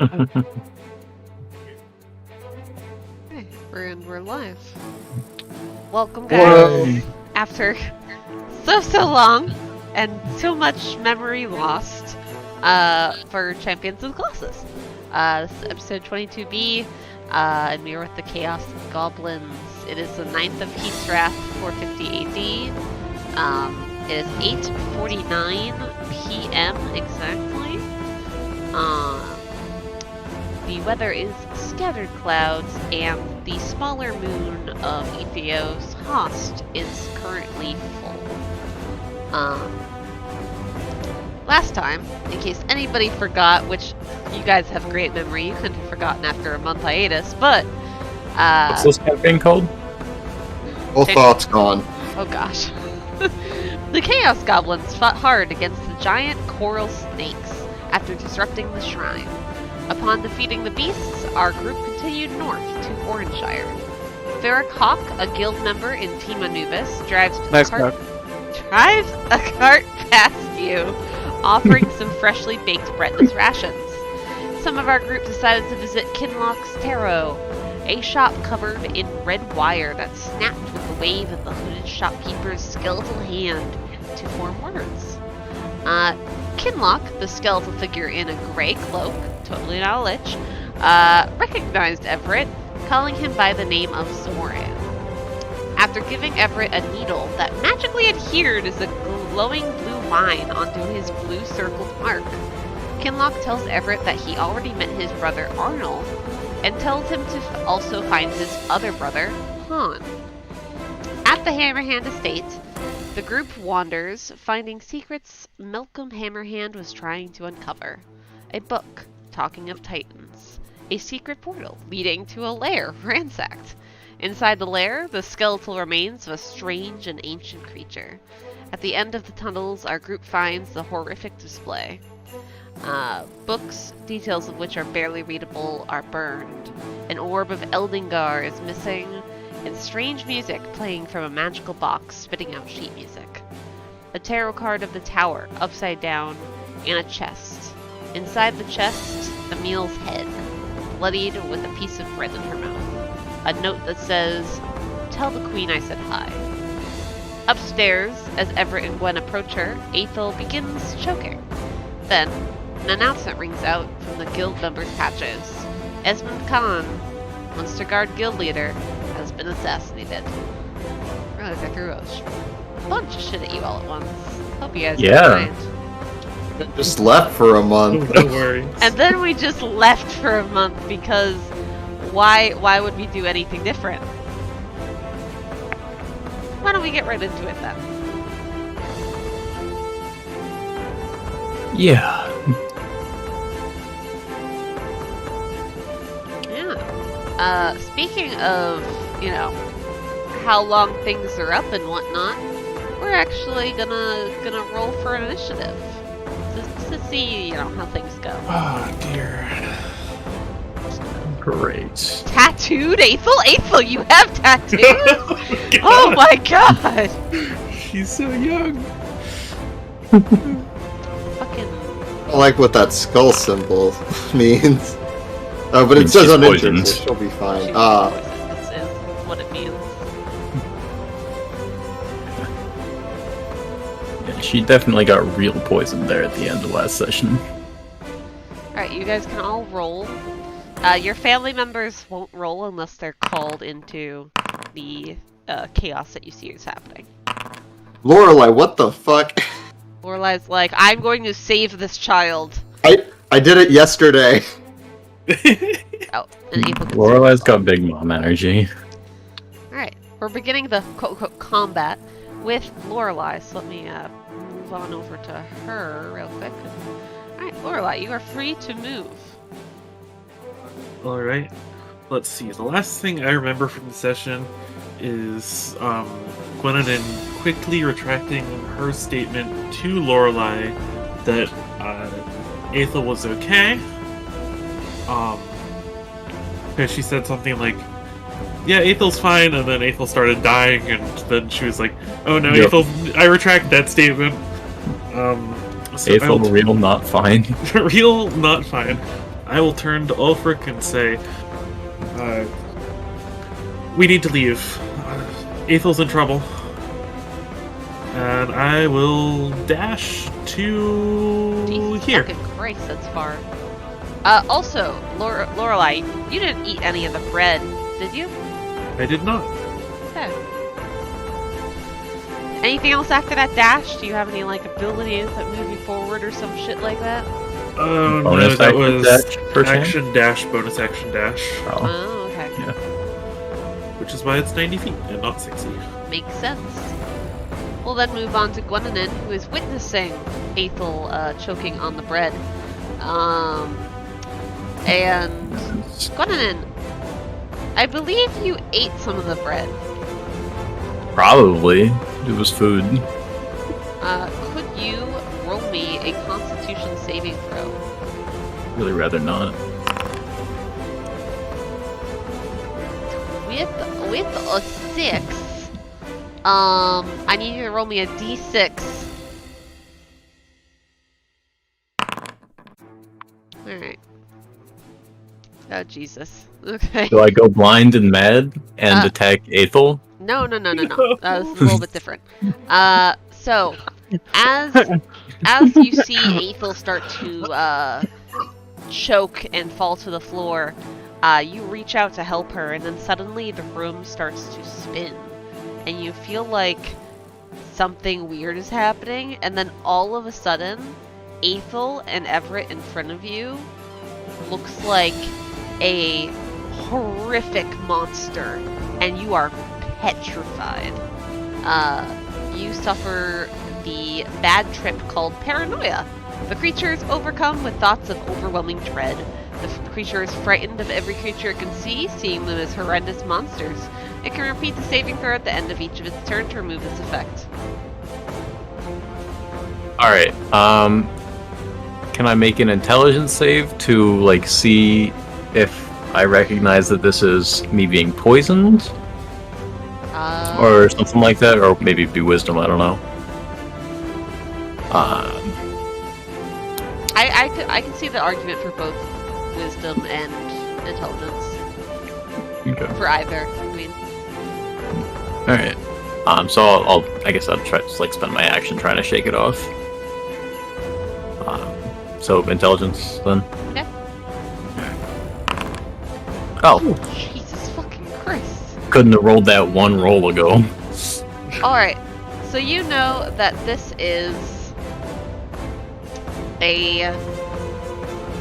Hey, we're live. Welcome, guys. Whoa. After so long and so much memory lost for Champions of the Colossus. This is episode 22B, and we are with the Chaos Goblins. It is the 9th of Heatwrath, 450 AD. It is 8:49 p.m. exactly. The weather is scattered clouds, and the smaller moon of Ethios Host is currently full. Last time, in case anybody forgot, which you guys have great memory, you couldn't have forgotten after a month hiatus, but what's this campaign called? All thoughts gone. Oh gosh. The Chaos Goblins fought hard against the giant coral snakes after disrupting the shrine. Upon defeating the beasts, our group continued north to Orinnshire. Ferric Hawk, a guild member in Team Anubis, drives a cart past you, offering some freshly baked breadless rations. Some of our group decided to visit Kinloch's Tarot, a shop covered in red wire that snapped with a wave of the hooded shopkeeper's skeletal hand to form words. Kinloch, the skeletal figure in a grey cloak, totally not a lich, recognized Everett, calling him by the name of Xoran. After giving Everett a needle that magically adhered as a glowing blue line onto his blue circled mark, Kinloch tells Everett that he already met his brother Arnol, and tells him to also find his other brother, Haunn. At the Hammerhand Estate, the group wanders, finding secrets Melkum Hammerhand was trying to uncover. A book talking of titans. A secret portal leading to a lair ransacked. Inside the lair, the skeletal remains of a strange and ancient creature. At the end of the tunnels, our group finds the horrific display. Books, details of which are barely readable, are burned. An orb of Eldingar is missing, and strange music playing from a magical box spitting out sheet music. A tarot card of the tower, upside down, and a chest. Inside the chest, Emil's head, bloodied with a piece of bread in her mouth. A note that says, "Tell the queen I said hi." Upstairs, as Everett and Gwyn approach her, Athil begins choking. Then, an announcement rings out from the guild members' patches. Esmond Kan, Munstergarde Guild leader, has been assassinated. Really, I threw a bunch of shit at you all at once. Hope you guys don't mind. Just left for a month. No worries. And then we just left for a month because why would we do anything different? Why don't we get right into it then? Yeah. Speaking of, how long things are up and whatnot, we're actually gonna roll for an initiative to see, how things go. Oh dear. Great. Tattooed Athil, you have tattoos? Oh my god! She's so young. Fucking. I like what that skull symbol means. But it says on Internet, so she'll be fine. This is what it means. Yeah, she definitely got real poisoned there at the end of last session. Alright, you guys can all roll. Your family members won't roll unless they're called into the chaos that you see is happening. Lorelei, what the fuck? Lorelei's like, I'm going to save this child. I did it yesterday. Oh, and April. Lorelei's got big mom energy. Alright, we're beginning the quote-unquote combat with Lorelei, so let me move on over to her real quick. Alright, Lorelei, you are free to move. Alright, let's see. The last thing I remember from the session is Gwynedd quickly retracting her statement to Lorelei that Athil was okay. Because she said something like, yeah, Athil's fine, and then Athil started dying, and then she was like, oh no, Yep. Athil, I retract that statement. Athil, real not fine. Real not fine. I will turn to Ulfric and say, we need to leave. Athel's in trouble. And I will dash to Jesus here. fucking Christ, that's far. Also, Lorelei, you didn't eat any of the bread, did you? I did not. Okay. Anything else after that dash? Do you have any, like, abilities that move you forward or some shit like that? Oh, no, Bonus that action was dash, first hand? action dash, bonus action dash. Oh, Oh, okay. yeah. Which is why it's 90 feet and not 60. Makes sense. We'll then move on to Gwennanin, who is witnessing Athil choking on the bread. And Gwennanin, I believe you ate some of the bread. Probably. It was food. Could you roll me a Constitution saving throw? Really rather not. With a 6, I need you to roll me a d6. Alright. Oh, Jesus. Okay. Do I go blind and mad and attack Athel? No. This is a little bit different. So, as you see Athel start to choke and fall to the floor, you reach out to help her, and then suddenly the room starts to spin, and you feel like something weird is happening, and then all of a sudden, Athel and Everett in front of you looks like a horrific monster, and you are petrified. You suffer the bad trip called paranoia. The creature is overcome with thoughts of overwhelming dread. The creature is frightened of every creature it can see, seeing them as horrendous monsters. It can repeat the saving throw at the end of each of its turn to remove this effect. Alright, can I make an intelligence save to, like, see if I recognize that this is me being poisoned? Or something like that? Or maybe be wisdom, I don't know. I can see the argument for both wisdom and intelligence. Okay. For either, I mean. Alright. So I guess I'll try to, like, spend my action trying to shake it off. So intelligence then? Yeah. Oh, Jesus fucking Christ. couldn't have rolled that one roll ago. Alright, so you know that this is a...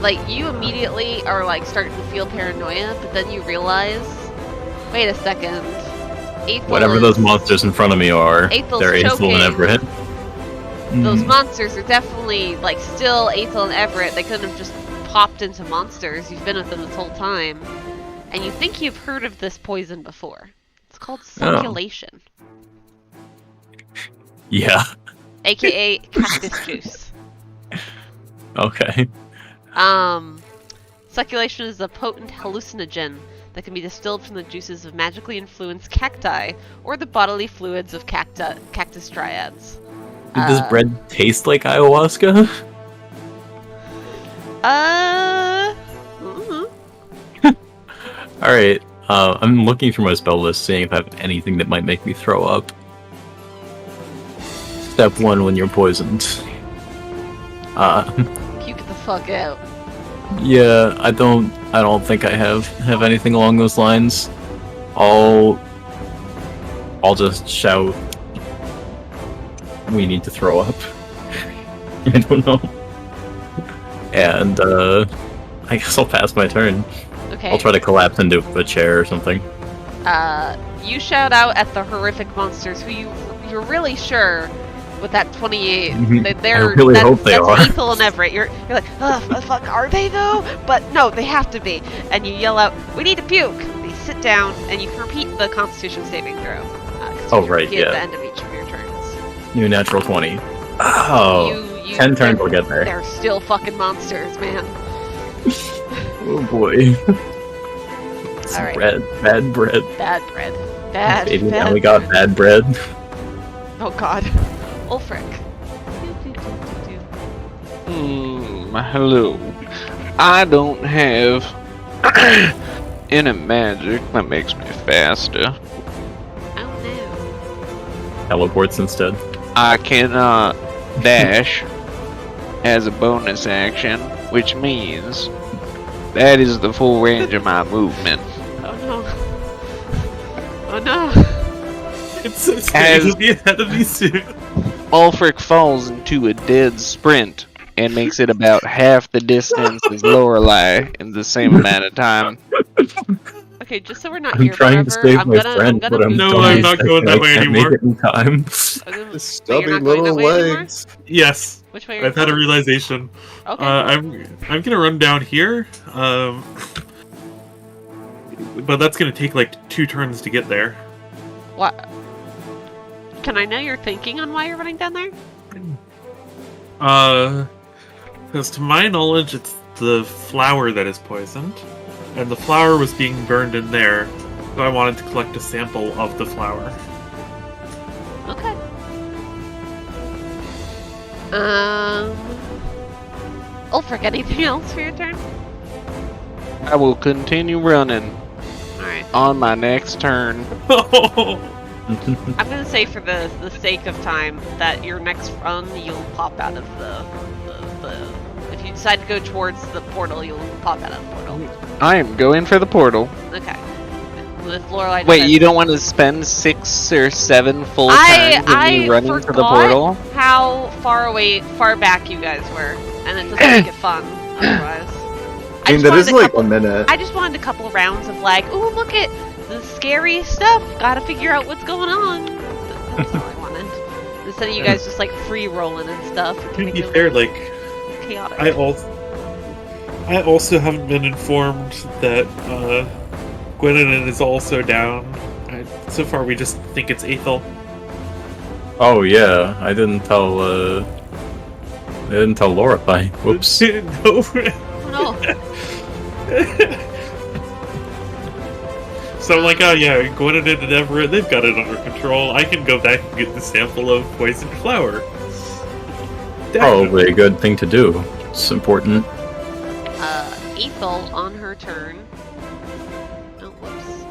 Like, you immediately are, like, starting to feel paranoia, but then you realize... Wait a second. Athil Whatever those monsters in front of me are, Athel's they're Athel choking. and Everett. Those monsters are definitely, like, still Athil and Everett. They couldn't have just popped into monsters. You've been with them this whole time. And you think you've heard of this poison before. It's called succulation. Yeah. AKA cactus juice. Okay. Succulation is a potent hallucinogen that can be distilled from the juices of magically influenced cacti or the bodily fluids of cactus dryads. Did this bread taste like ayahuasca? Alright, I'm looking through my spell list, seeing if I have anything that might make me throw up. Step 1 when you're poisoned. Puke the fuck out. Yeah, I don't think I have anything along those lines. I'll just shout, we need to throw up. I don't know. And I guess I'll pass my turn. Okay. I'll try to collapse into a chair or something. You shout out at the horrific monsters who you're really sure with that 28. I really hope they are. That's Athil and Everett. You're like, fuck, are they though? But no, they have to be. And you yell out, we need to puke. And you sit down and you can repeat the Constitution saving throw. Oh right, yeah. At the end of each of your turns. New natural 20. Oh, 10 turns will get there. They're still fucking monsters, man. Oh boy. All right. Bad bread. Bad bread. Bad. Maybe bad now we got bad bread. Oh god. Ulfric. Hello. I don't have any magic that makes me faster. Oh no. Teleports instead. I cannot dash as a bonus action, which means that is the full range of my movement. Oh no. Oh no. It's so scary to be ahead of me soon. Ulfric falls into a dead sprint and makes it about half the distance as Lorelei in the same amount of time. Okay, just so we're not I'm here trying to forever, save I'm my gonna, friend, I'm gonna but I'm move No, dumb I'm as not heck going and that I way can't anymore. make it in time. Stubby not going little that way anymore? legs. Yes, Which way are you I've had a going? realization. Okay. I'm gonna run down here. But that's gonna take like 2 turns to get there. What? Can I know your thinking on why you're running down there? Because to my knowledge, it's the flower that is poisoned, and the flower was being burned in there, so I wanted to collect a sample of the flower. Okay. Ulfric, anything else for your turn? I will continue running Alright. on my next turn. I'm gonna say for the sake of time that your next run you'll pop out of the if you decide to go towards the portal, you'll pop out of the portal. I am going for the portal. Okay. With Lorelei Wait, you don't want to spend 6 or 7 full turns when you running to the portal? How far back you guys were, and it doesn't make it fun otherwise. I mean, that is like a minute. I just wanted a couple rounds of like, ooh, look at the scary stuff. Gotta figure out what's going on. That's all I wanted. Instead of you guys just like free rolling and stuff. To be fair, like, chaotic. I also haven't been informed that Gwyn is also down. So far, we just think it's Athil. Oh yeah, I didn't tell Lorelei. Whoops. No. No. So I'm like, oh yeah, Gwyn and Everett, they've got it under control. I can go back and get the sample of poisoned flower. Probably a good thing to do. It's important. Athil on her turn. Oh, whoops.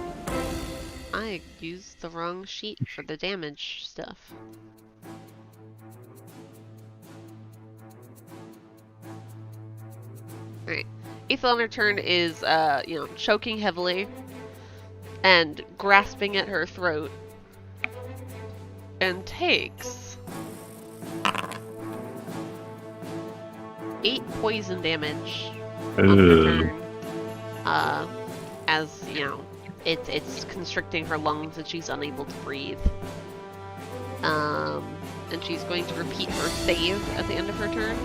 I used the wrong sheet for the damage stuff. Alright. Athil on her turn is, choking heavily and grasping at her throat and takes 8 poison damage on her turn. As, it's constricting her lungs and she's unable to breathe. And she's going to repeat her save at the end of her turn.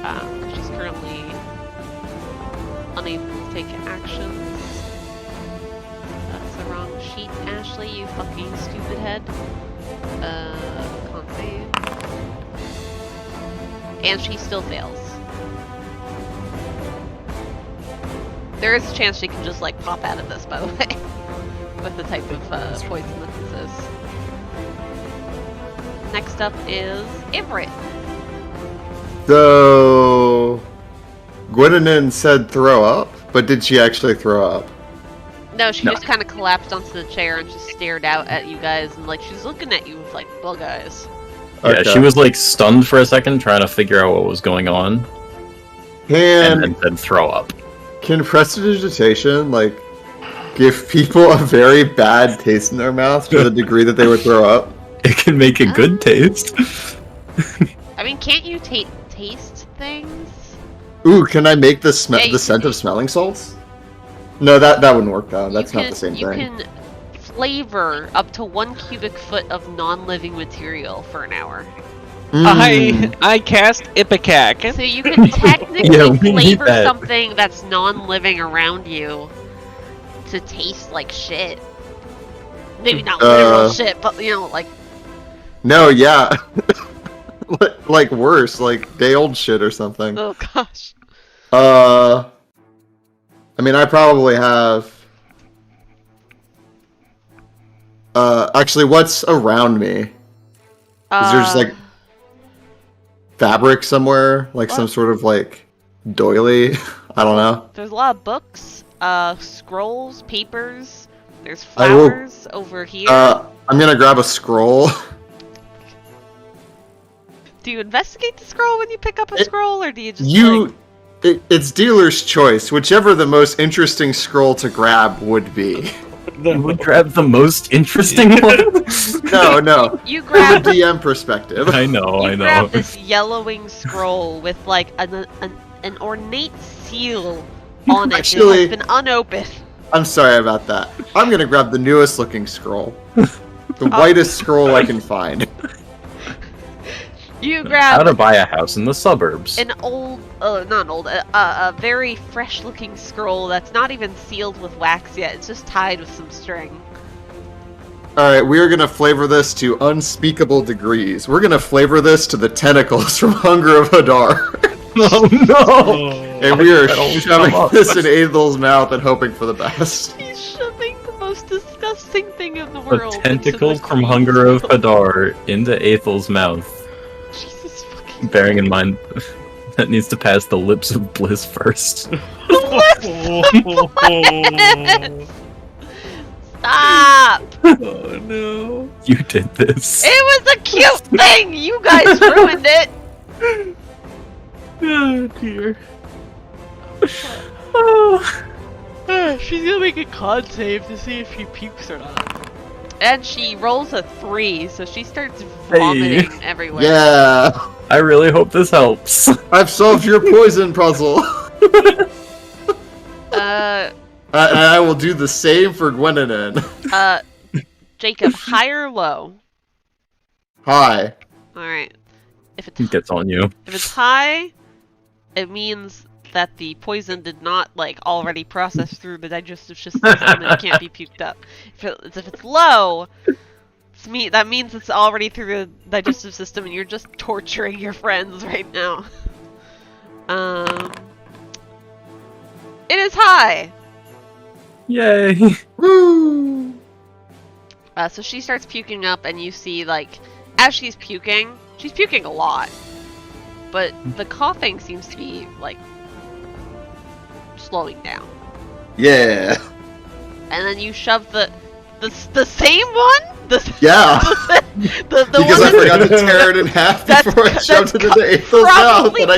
Because she's currently unable to take actions. That's the wrong sheet, Ashley, you fucking stupid head. Con save. And she still fails. There is a chance she can just, like, pop out of this, by the way. With the type of poison that this is. Next up is Everett. So, Gwyneth said throw up, but did she actually throw up? No, she just kind of collapsed onto the chair and just stared out at you guys, and like she's looking at you with like bug eyes. Yeah, Okay. she was like stunned for a second, trying to figure out what was going on, and then throw up. Can prestidigitation, like, give people a very bad taste in their mouth to the degree that they would throw up? It can make a good taste. I mean, can't you taste things? Ooh, can I make the Yeah, the scent of smelling salts? No, that wouldn't work though. That's You not the same You thing. can flavor up to 1 cubic foot of non-living material for an hour. I cast Ipecac. So you can technically Yeah, we need flavor that. something that's non-living around you to taste like shit. Maybe not literal shit, but like. No, yeah. Like worse, like day-old shit or something. Oh gosh. I mean, I probably have. Actually, what's around me? Is there just like fabric somewhere, like some sort of like doily. I don't know. There's a lot of books, scrolls, papers. There's I will- flowers over here. I'm gonna grab a scroll. Do you investigate the scroll when you pick up a scroll, or do you just It's dealer's choice. Whichever the most interesting scroll to grab would be. You would grab the most interesting one? No. You From grab a DM perspective. I know. you grab this yellowing scroll with like an ornate seal on it. Actually- It has been unopened. I'm sorry about that. I'm gonna grab the newest looking scroll. The whitest scroll I can find. You How grab to buy a house in the suburbs. an old, not old, a very fresh looking scroll that's not even sealed with wax yet. It's just tied with some string. Alright, we are gonna flavor this to unspeakable degrees. We're gonna flavor this to the tentacles from Hunger of Hadar. Oh no! Oh. And we are That always shoving come up. this in Athel's mouth and hoping for the best. He's shoving the most disgusting thing in the A world. tentacle into the from Hunger of Hadar into Athel's mouth. Jesus fucking. Bearing in mind that needs to pass the lips of bliss first. Stop! Oh no. You did this. It was a cute thing! You guys ruined it! Oh dear. She's gonna make a con save to see if she pukes or not. And she rolls a 3, so she starts vomiting everywhere. Yeah! I really hope this helps. I've solved your poison puzzle! And I will do the same for Gwendolen. Jacob, high or low? Hi. Alright. If It gets on you. it's high, it means that the poison did not, like, already process through the digestive system and it can't be puked up. If it's low, that means it's already through the digestive system and you're just torturing your friends right now. It is high! Yay! Woo! So she starts puking up and you see, like, as she's puking a lot. But the coughing seems to be, like, slowing down. Yeah. And then you shove the same one? Yeah. The Because one I forgot to tear it in half before I shoved it into Athel's mouth, and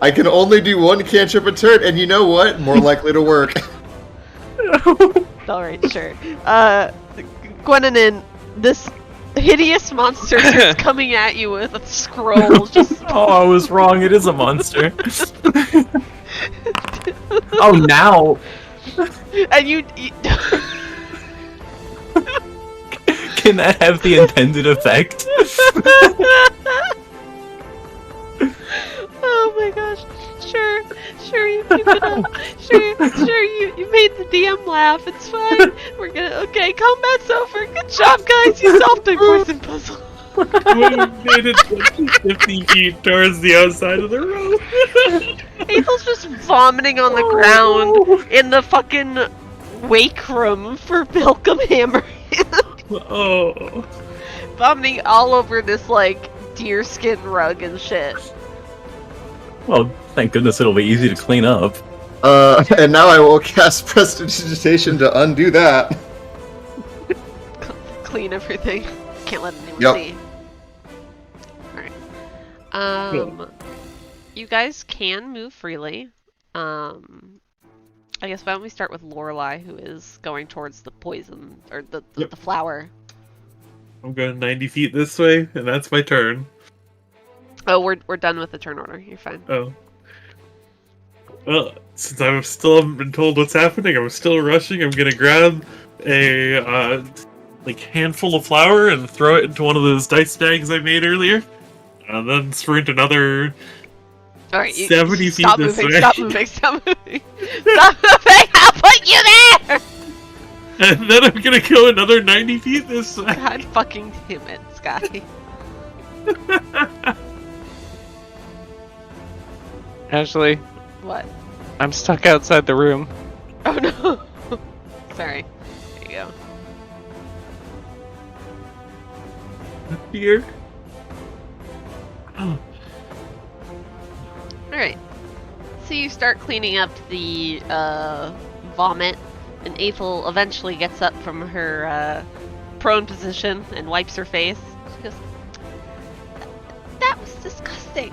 I can only do one cantrip a turn, and you know what? More likely to work. Alright, sure. Gwendolen, this hideous monster starts coming at you with a scroll. Just Oh, I was wrong. It is a monster. Oh, now. and you Can that have the intended effect? Oh my gosh. Sure, you keep it up. Sure, you made the DM laugh. It's fine. Okay, combat's over. Good job, guys. You solved the poison puzzle. We made it 50 feet towards the outside of the room. Athel's just vomiting on the ground in the fucking wake room for Melkum Hammerhand. Oh. Vomiting all over this, like, deerskin rug and shit. Well, thank goodness it'll be easy to clean up. And now I will cast Prestidigitation to undo that. Clean everything. Can't let anyone Yep. see. Alright. You guys can move freely. I guess why don't we start with Lorelei, who is going towards the poison, or the flower. I'm going 90 feet this way, and that's my turn. Oh, we're done with the turn order. You're fine. Oh. Well, since I still haven't been told what's happening, I'm still rushing. I'm gonna grab a handful of flour and throw it into one of those dice bags I made earlier, and then sprint another All right, 70 feet stop this moving, way. Stop moving! Stop moving! Stop moving! I'll put you there! And then I'm gonna go another 90 feet this way. God fucking damn it, Sky. Ashley, What? I'm stuck outside the room. Oh no! Sorry. There you go. Here. Alright. So you start cleaning up the vomit, and Athil eventually gets up from her prone position and wipes her face. She goes, that was disgusting.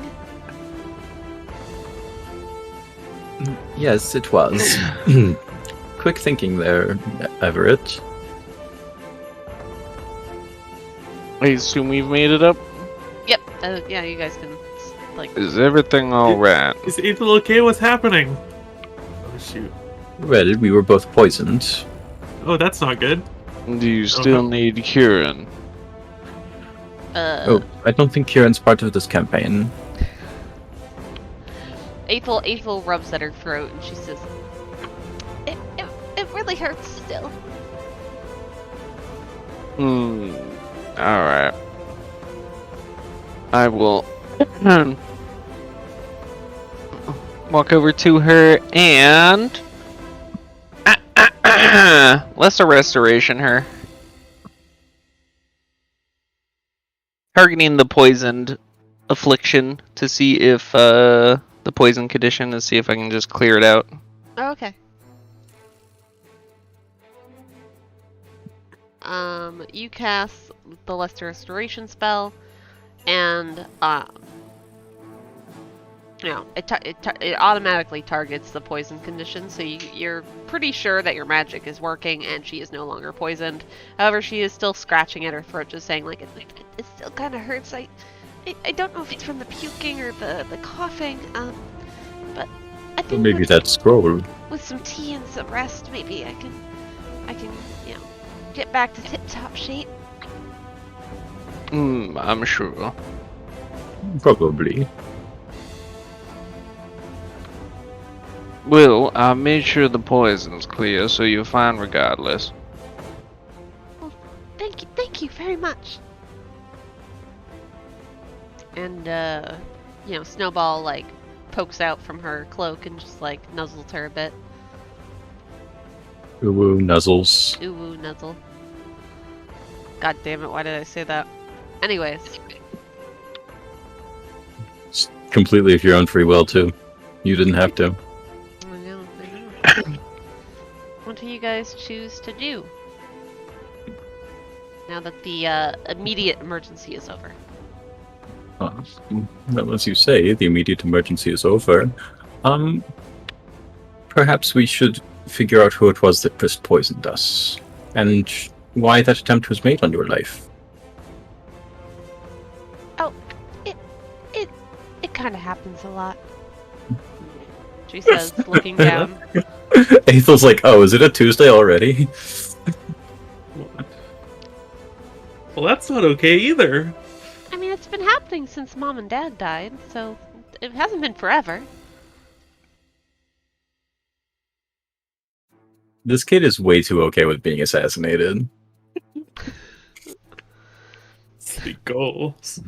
Yes, it was. Quick thinking there, Everett. I assume we've made it up? Yep. Yeah, you guys can, like... Is everything alright? Is Athil okay? What's happening? Oh, shoot. Well, we were both poisoned. Oh, that's not good. Do you still need curing? Oh, I don't think Kieran's part of this campaign. Athil rubs at her throat and she says, It really hurts still. Alright. I will walk over to her and lesser restoration her. Targeting the poisoned affliction to see if the poison condition, to see if I can just clear it out. Oh, okay. You cast the Lesser Restoration spell, and it automatically targets the poison condition. So you're pretty sure that your magic is working, and she is no longer poisoned. However, she is still scratching at her throat, just saying like it still kind of hurts. I don't know if it's from the puking or the coughing. But I think Maybe that scroll. with some tea and some rest, maybe I can get back to tip-top shape. I'm sure. Probably. Well, I made sure the poison's clear, so you're fine regardless. Well, thank you very much. And Snowball like pokes out from her cloak and just like nuzzles her a bit. Ooh, nuzzles. Ooh, nuzzle. God damn it, why did I say that? Anyways. It's completely of your own free will, too. You didn't have to. I know. What do you guys choose to do? Now that the immediate emergency is over. Unless you say the immediate emergency is over. Perhaps we should figure out who it was that first poisoned us. And why that attempt was made on your life. Oh, it kind of happens a lot. She says, looking down. Athil's like, oh, is it a Tuesday already? Well, that's not okay either. I mean, it's been happening since Mom and Dad died, so it hasn't been forever. This kid is way too okay with being assassinated. Sweet goals.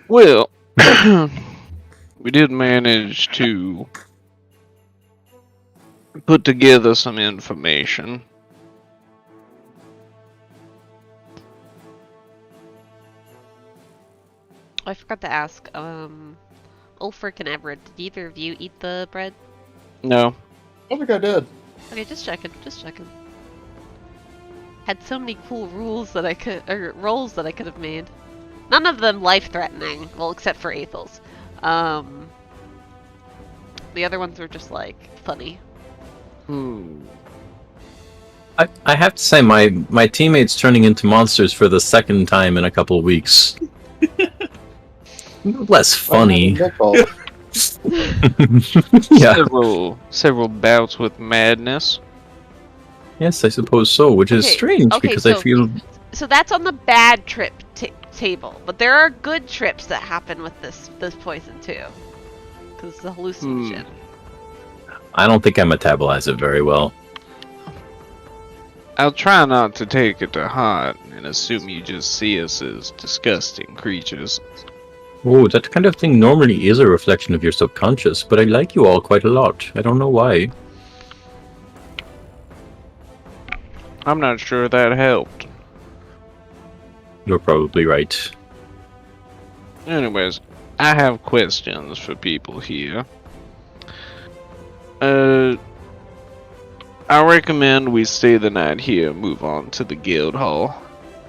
Well, we did manage to put together some information. I forgot to ask, Ulfric and Everett, did either of you eat the bread? No. I think I did. Okay, just checking. Had so many cool rolls that I could have made. None of them life-threatening, well, except for Athil's. The other ones were just, like, funny. I have to say, my teammate's turning into monsters for the second time in a couple weeks. Less funny. Yeah. Several bouts with madness. Yes, I suppose so, which is strange because I feel... So that's on the bad trip table, but there are good trips that happen with this poison too. Because it's a hallucinogen. I don't think I metabolize it very well. I'll try not to take it to heart and assume you just see us as disgusting creatures. Oh, that kind of thing normally is a reflection of your subconscious, but I like you all quite a lot. I don't know why. I'm not sure that helped. You're probably right. Anyways, I have questions for people here. I recommend we stay the night here and move on to the guild hall.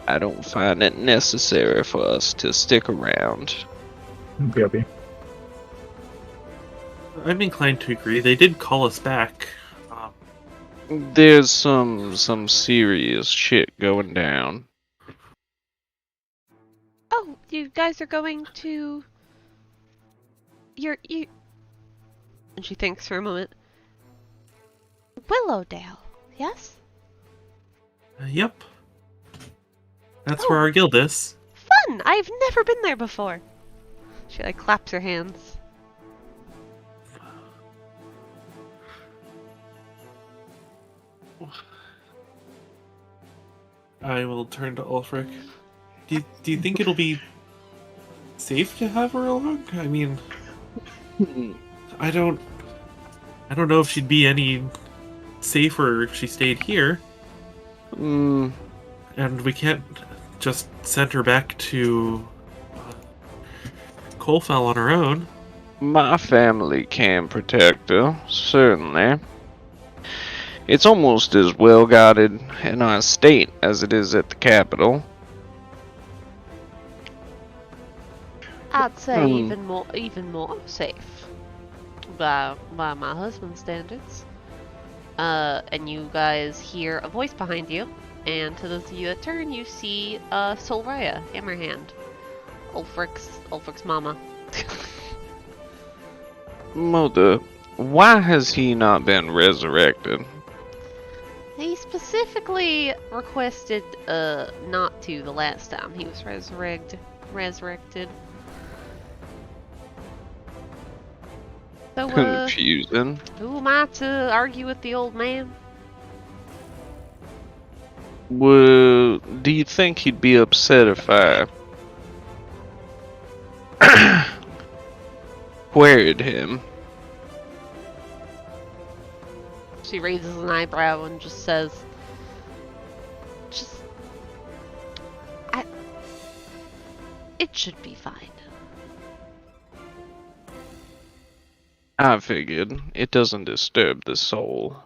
I don't find it necessary for us to stick around. Okay. I'm inclined to agree. They did call us back. There's some serious shit going down. Oh, you guys are going to... you... And she thinks for a moment. Willowdale, yes? Yep. That's where our guild is. Fun! I've never been there before. She like claps her hands. I will turn to Ulfric. Do you think it'll be safe to have her along? I mean, I don't know if she'd be any safer if she stayed here. And we can't just send her back to Colfell on her own. My family can protect her, certainly. It's almost as well guarded in our state as it is at the capital. I'd say even more safe. By my husband's standards. And you guys hear a voice behind you, and to those of you that turn, you see Solraya, Hammerhand, Ulfric's mama. Mother, why has he not been resurrected? He specifically requested not to the last time he was resurrected. So, Confusing. who am I to argue with the old man? Well, do you think he'd be upset if I queried him? She raises an eyebrow and just says, it should be fine. I figured. It doesn't disturb the soul.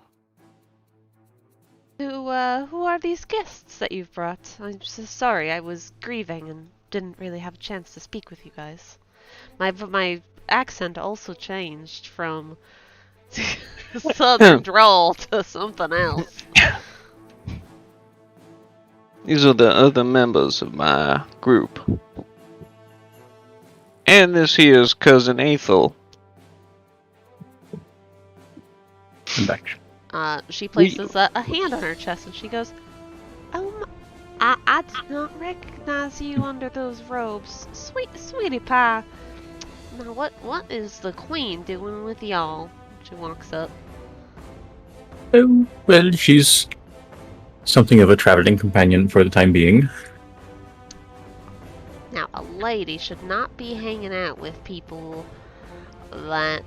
Who are these guests that you've brought? I'm so sorry, I was grieving and didn't really have a chance to speak with you guys. My accent also changed from southern drawl to something else. These are the other members of my group. And this here's cousin Athil. I'm back. She places a hand on her chest and she goes, I did not recognize you under those robes. Sweetie pie. Now what is the queen doing with y'all? She walks up. Oh, well, she's something of a traveling companion for the time being. Now, a lady should not be hanging out with people that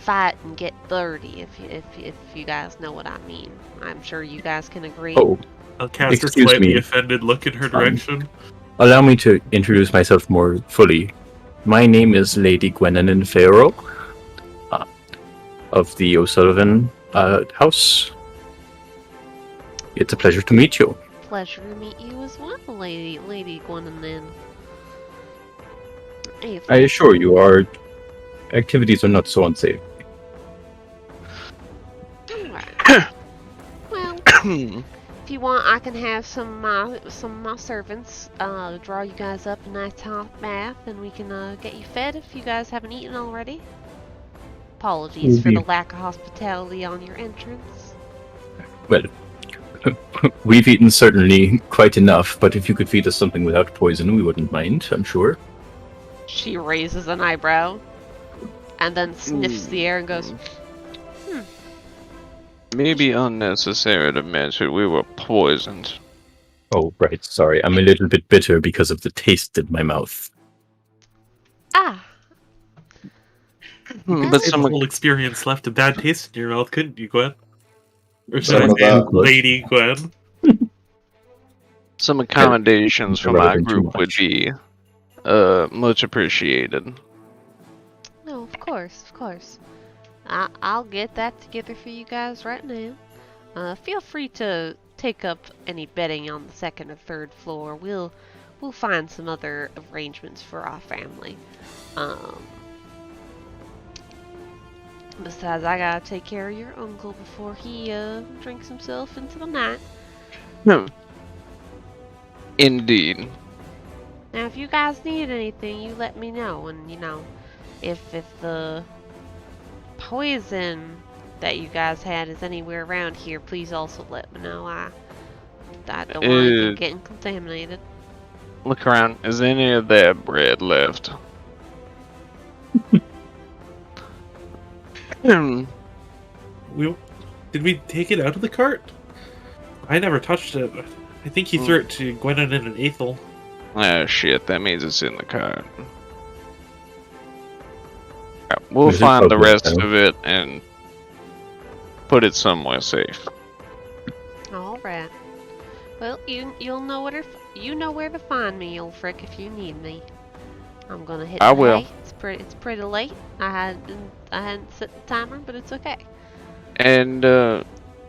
fight and get dirty, if you guys know what I mean. I'm sure you guys can agree. Oh, I'll cast a excuse slightly me. offended look in her direction. Allow me to introduce myself more fully. My name is Lady Gwennanan Ferric, of the O'Sullivan house. It's a pleasure to meet you. Pleasure to meet you as well, Lady Gwennanan. Hey, I assure you, our activities are not so unsafe. alright. Well, if you want, I can have some of my servants draw you guys up a nice hot bath, and we can get you fed if you guys haven't eaten already. Apologies for the lack of hospitality on your entrance. Well, we've eaten certainly quite enough, but if you could feed us something without poison, we wouldn't mind, I'm sure. She raises an eyebrow, and then sniffs the air and goes, Maybe unnecessary to mention we were poisoned. Oh, right, sorry. I'm a little bit bitter because of the taste in my mouth. ah. But Some some whole experience left a bad taste in your mouth, couldn't you, Gwen? Or Some should of I say, that. Lady Gwen? accommodations for Rather my than too group would much. be Much appreciated. No, of course, of course. I'll get that together for you guys right now. Feel free to take up any bedding on the second or third floor. We'll find some other arrangements for our family. Besides, I gotta take care of your uncle before he drinks himself into the night. Indeed. Now, if you guys need anything, you let me know. And if the poison that you guys had is anywhere around here, please also let me know. I don't want anything getting contaminated. Look around. Is any of that bread left? Did we take it out of the cart? I never touched it. I think he threw it to Gwyn and Athil. Ah, shit. That means it's in the cart. We'll find the rest of it and put it somewhere safe. All right. Well, you'll know where to find me, old frick, if you need me. I'm gonna hit. I will. It's pretty late. I hadn't set the timer, but it's okay. And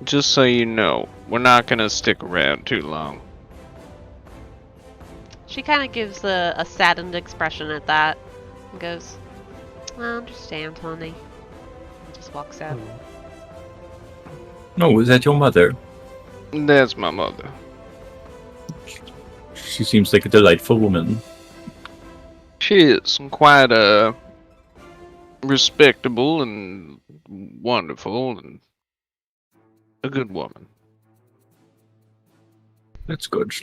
just so you know, we're not gonna stick around too long. She kind of gives a saddened expression at that and goes, "I understand, honey." And just walks out. No, is that your mother? That's my mother. She seems like a delightful woman. She is quite respectable and wonderful and a good woman. That's good.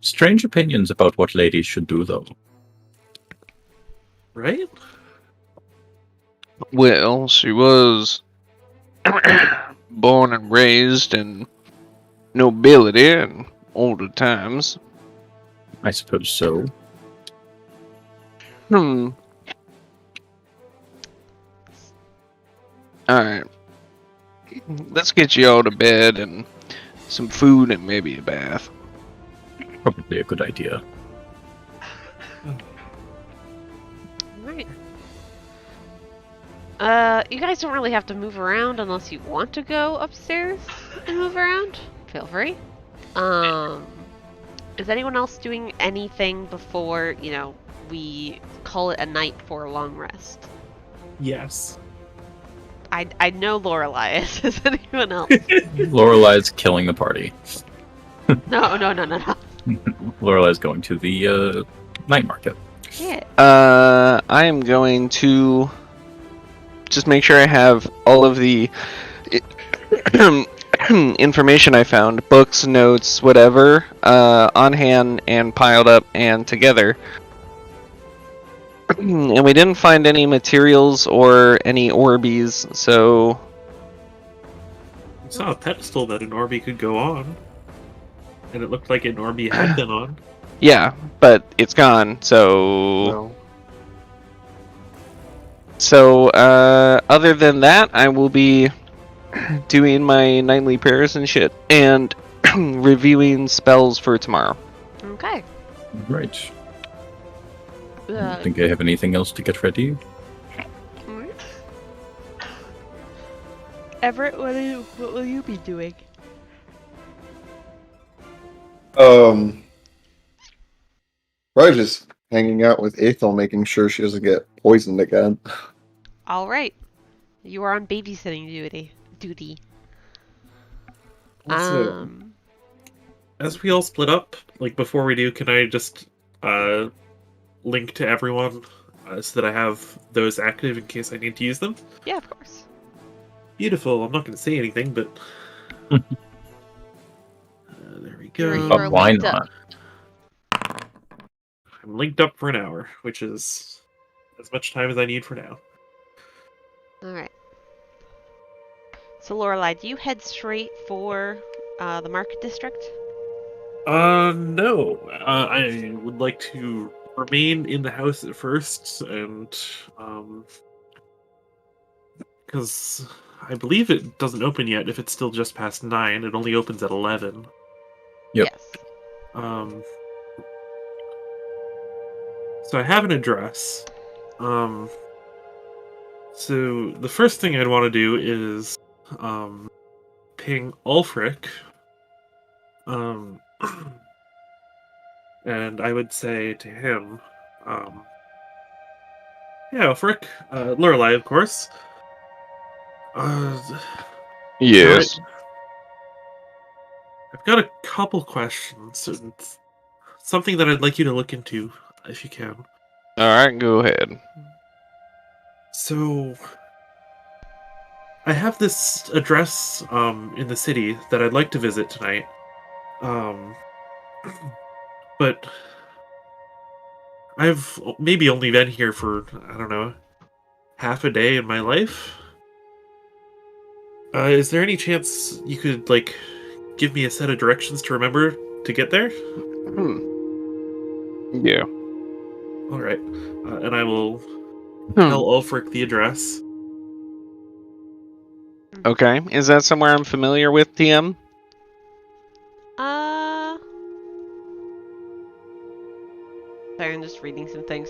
Strange opinions about what ladies should do, though. Right? Well, she was born and raised in nobility in older times. I suppose so. Alright. Let's get you all to bed and some food and maybe a bath. Probably a good idea. Right. You guys don't really have to move around unless you want to go upstairs and move around. Feel free. Is anyone else doing anything before, we call it a night for a long rest? Yes. I know Lorelei is. Is anyone else? Lorelai's killing the party. No. Lorelai's going to the night market. Yeah. I am going to just make sure I have all of the information I found, books, notes, whatever, on hand and piled up and together. And we didn't find any materials or any Orbeez, so... I saw a pedestal that an Orby could go on. And it looked like an Orby had been on. Yeah, but it's gone, so... No. So, other than that, I will be doing my nightly prayers and shit, and reviewing spells for tomorrow. Okay. Right. I don't think I have anything else to get ready. Everett, what will you be doing? Probably just hanging out with Athil, making sure she doesn't get poisoned again. All right. You are on babysitting duty. As we all split up, before we do, can I just link to everyone so that I have those active in case I need to use them? Yeah, of course. Beautiful. I'm not going to say anything, but there we go. You're Why linked not? up. I'm linked up for an hour, which is as much time as I need for now. All right. So, Lorelei, do you head straight for the market district? No. I would like to remain in the house at first, and because I believe it doesn't open yet. If it's still just past 9, it only opens at 11. Yep. Yes. So I have an address. So the first thing I'd want to do is ping Ulfric. And I would say to him, yeah, Ulfric, Lorelei, of course. Yes. I've got a couple questions, and something that I'd like you to look into, if you can. Alright, go ahead. So, I have this address in the city that I'd like to visit tonight. But I've maybe only been here for, I don't know, half a day in my life. Is there any chance you could, like, give me a set of directions to remember to get there? Yeah. Alright. And I will tell Ulfric the address. Okay. Is that somewhere I'm familiar with, TM? Sorry, I'm just reading some things.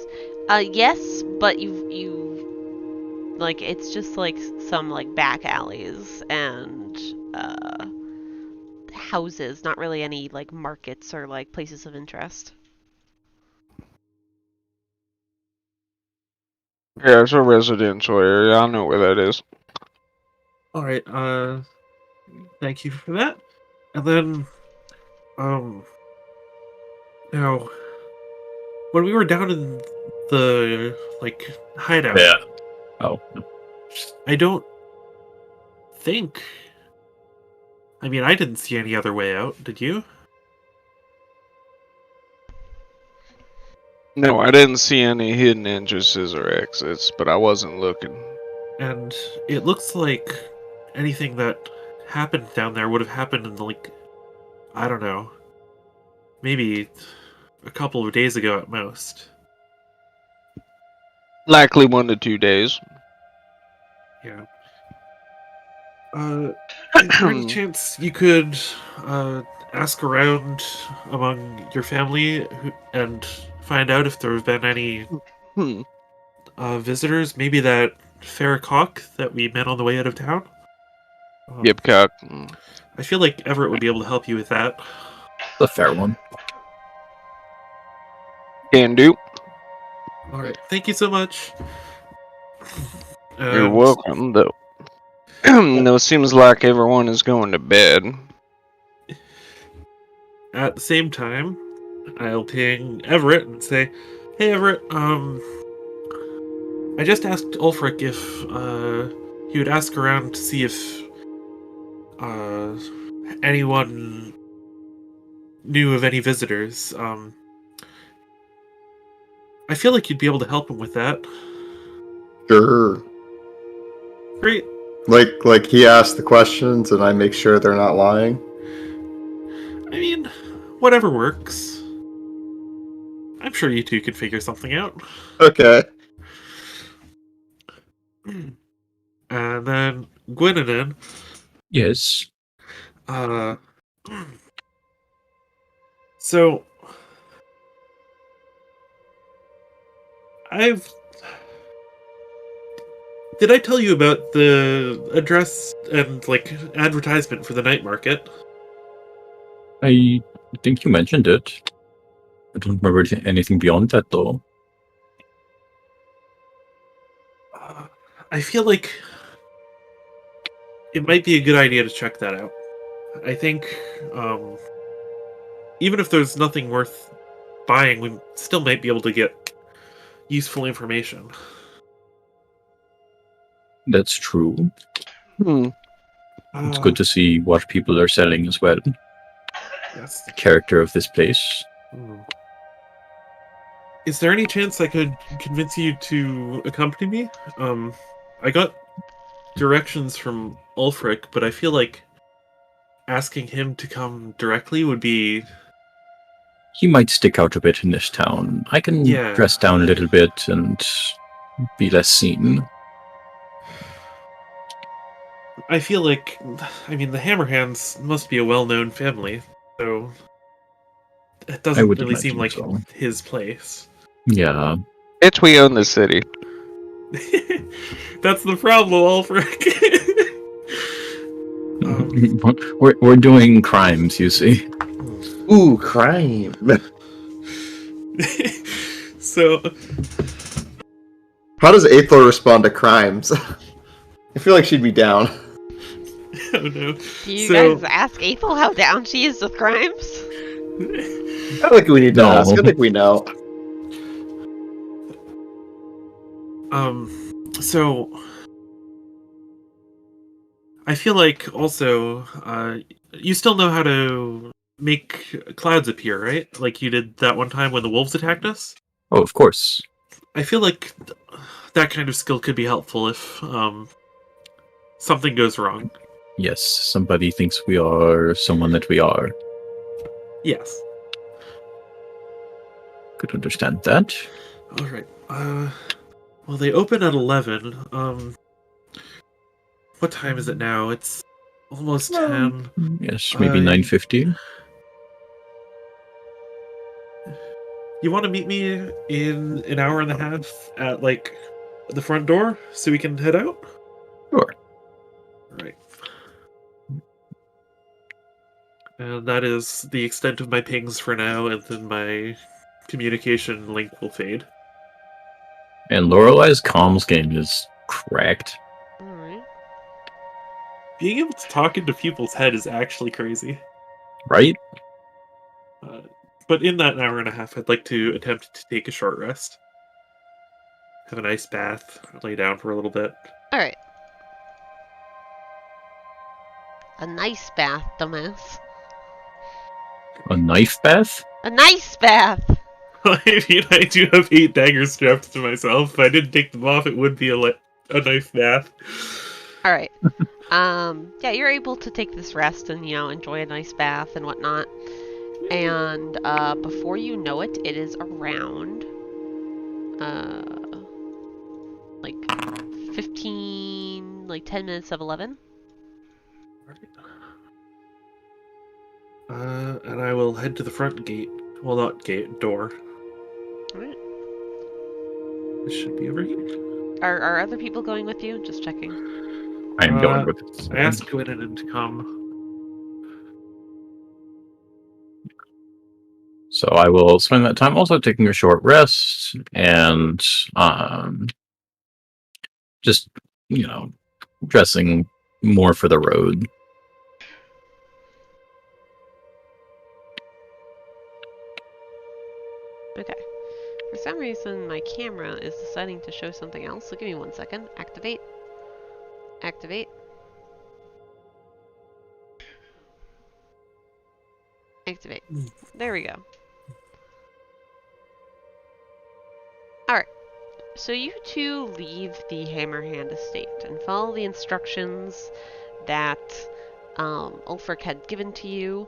Yes, but you like, it's just like some like back alleys and houses, not really any like markets or like places of interest. Yeah, it's a residential area. I know where that is. Alright, thank you for that. And then, now, when we were down in the, like, hideout... Yeah. Oh. I don't think... I mean, I didn't see any other way out, did you? No, I didn't see any hidden entrances or exits, but I wasn't looking. And it looks like anything that happened down there would have happened in, like, I don't know, maybe a couple of days ago at most. Likely 1 to 2 days. Yeah. Is there any chance you could ask around among your family and find out if there have been any visitors? Maybe that Ferric Hawk that we met on the way out of town? Yep, cock. I feel like Everett would be able to help you with that. The fair one. Can do. Alright, thank you so much. You're welcome, though. No, it seems like everyone is going to bed. At the same time, I'll ping Everett and say, hey Everett, I just asked Ulfric if he would ask around to see if anyone knew of any visitors. I feel like you'd be able to help him with that. Sure. Great. Like he asked the questions and I make sure they're not lying? I mean, whatever works. I'm sure you two could figure something out. Okay. And then Gwyn. Yes. So did I tell you about the address and, like, advertisement for the night market? I think you mentioned it. I don't remember anything beyond that, though. I feel like it might be a good idea to check that out. I think, even if there's nothing worth buying, we still might be able to get useful information. That's true. It's Uh, good to see what people are selling as well. Yes. The character of this place. Is there any chance I could convince you to accompany me? I got directions from Ulfric, but I feel like asking him to come directly would be... He might stick out a bit in this town. I can dress down a little bit and be less seen. I feel like, I mean, the Hammerhands must be a well-known family, so it doesn't really seem like his place. Yeah. Bitch, we own the city. That's the problem, Ulfric. We're doing crimes, you see. Ooh, crime. So, How does Athil respond to crimes? I feel like she'd be down. oh no. Do you guys ask Athil how down she is with crimes? I don't think we need to ask. I think we know. So I feel like also, you still know how to make clouds appear, right? Like you did that one time when the wolves attacked us? Oh, of course. I feel like that kind of skill could be helpful if, something goes wrong. Yes, somebody thinks we are someone that we are. Yes. Could understand that. Alright, well, they open at 11, what time is it now? It's almost 10. Yes, maybe 9:15. You want to meet me in an hour and a half at, like, the front door so we can head out? Sure. Right. And that is the extent of my pings for now, and then my communication link will fade. And Lorelei's comms game is cracked. Alright. Being able to talk into people's head is actually crazy. Right? But in that hour and a half, I'd like to attempt to take a short rest. Have a nice bath, lay down for a little bit. Alright. A nice bath, dumbass. A knife bath? A nice bath! I mean, I do have 8 daggers strapped to myself. If I didn't take them off, it would be a nice bath. Alright. Yeah, you're able to take this rest and, enjoy a nice bath and whatnot. And, before you know it, it is around, 10 minutes of 11. And I will head to the front gate. Well, not gate, door. Alright. This should be over here. Are other people going with you? Just checking. I am going with it. I asked Gwyn to come. So I will spend that time also taking a short rest and just, dressing more for the road. Okay. For some reason, my camera is deciding to show something else, so give me 1 second. Activate. Activate. Activate. There we go. Alright. So you two leave the Hammerhand Estate and follow the instructions that Ulfric had given to you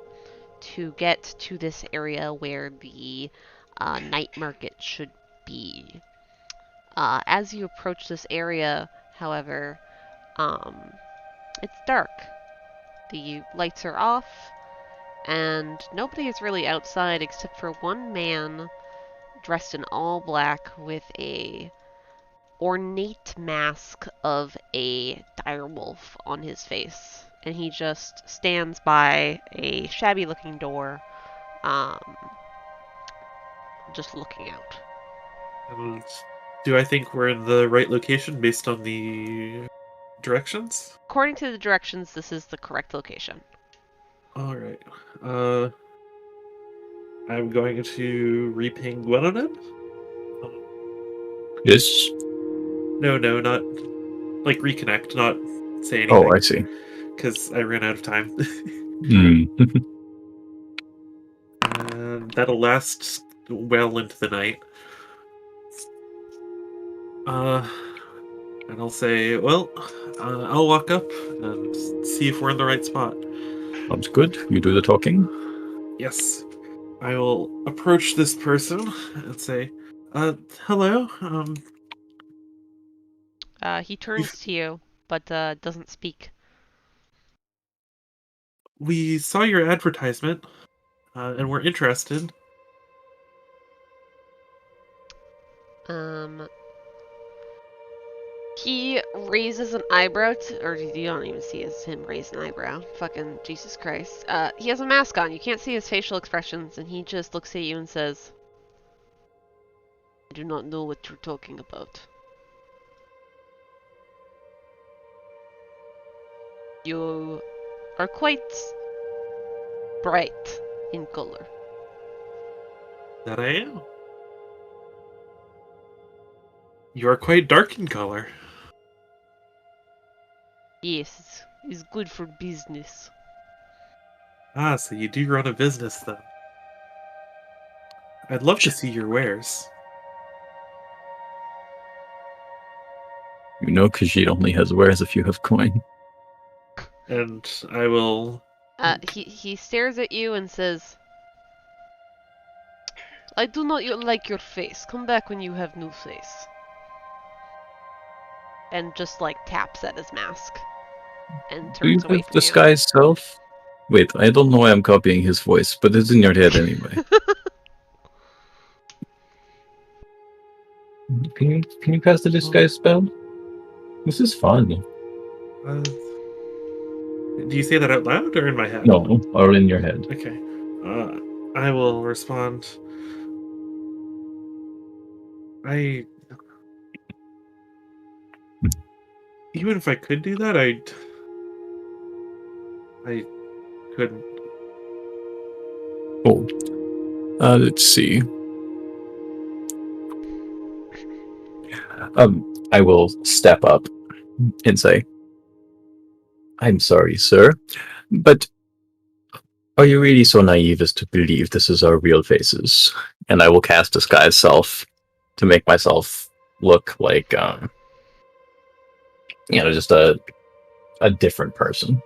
to get to this area where the night market should be. As you approach this area, however, it's dark. The lights are off, and nobody is really outside except for one man dressed in all black with a ornate mask of a direwolf on his face. And he just stands by a shabby looking door, just looking out. And do I think we're in the right location based on the directions? According to the directions, this is the correct location. Alright. I'm going to re-ping Gwyn. Yes. No, not like reconnect, not say anything. Oh, I see. Because I ran out of time. And that'll last well into the night. And I'll say, well, I'll walk up and see if we're in the right spot. Sounds good. You do the talking. Yes. I will approach this person and say, hello, He turns to you, but doesn't speak. we saw your advertisement, and we're interested. He raises an eyebrow, or you don't even see him raise an eyebrow. Fucking Jesus Christ. He has a mask on. You can't see his facial expressions, and he just looks at you and says, I do not know what you're talking about. You are quite bright in color. That I am. You are quite dark in color. Yes, it's good for business. Ah, so you do run a business then. I'd love to see your wares. You know, Khajiit only has wares if you have coin. And I will... He stares at you and says, I do not like your face. Come back when you have new face. And just like taps at his mask. And Do you turns away have from disguise self? Wait, I don't know why I'm copying his voice, but it's in your head anyway. Can you cast the disguise spell? This is fun. Do you say that out loud or in my head? No, or in your head. Okay. I will respond. Even if I could do that, I couldn't. Oh. Let's see. I will step up and say, I'm sorry, sir, but are you really so naive as to believe this is our real faces? And I will cast Disguise Self to make myself look like, just a different person.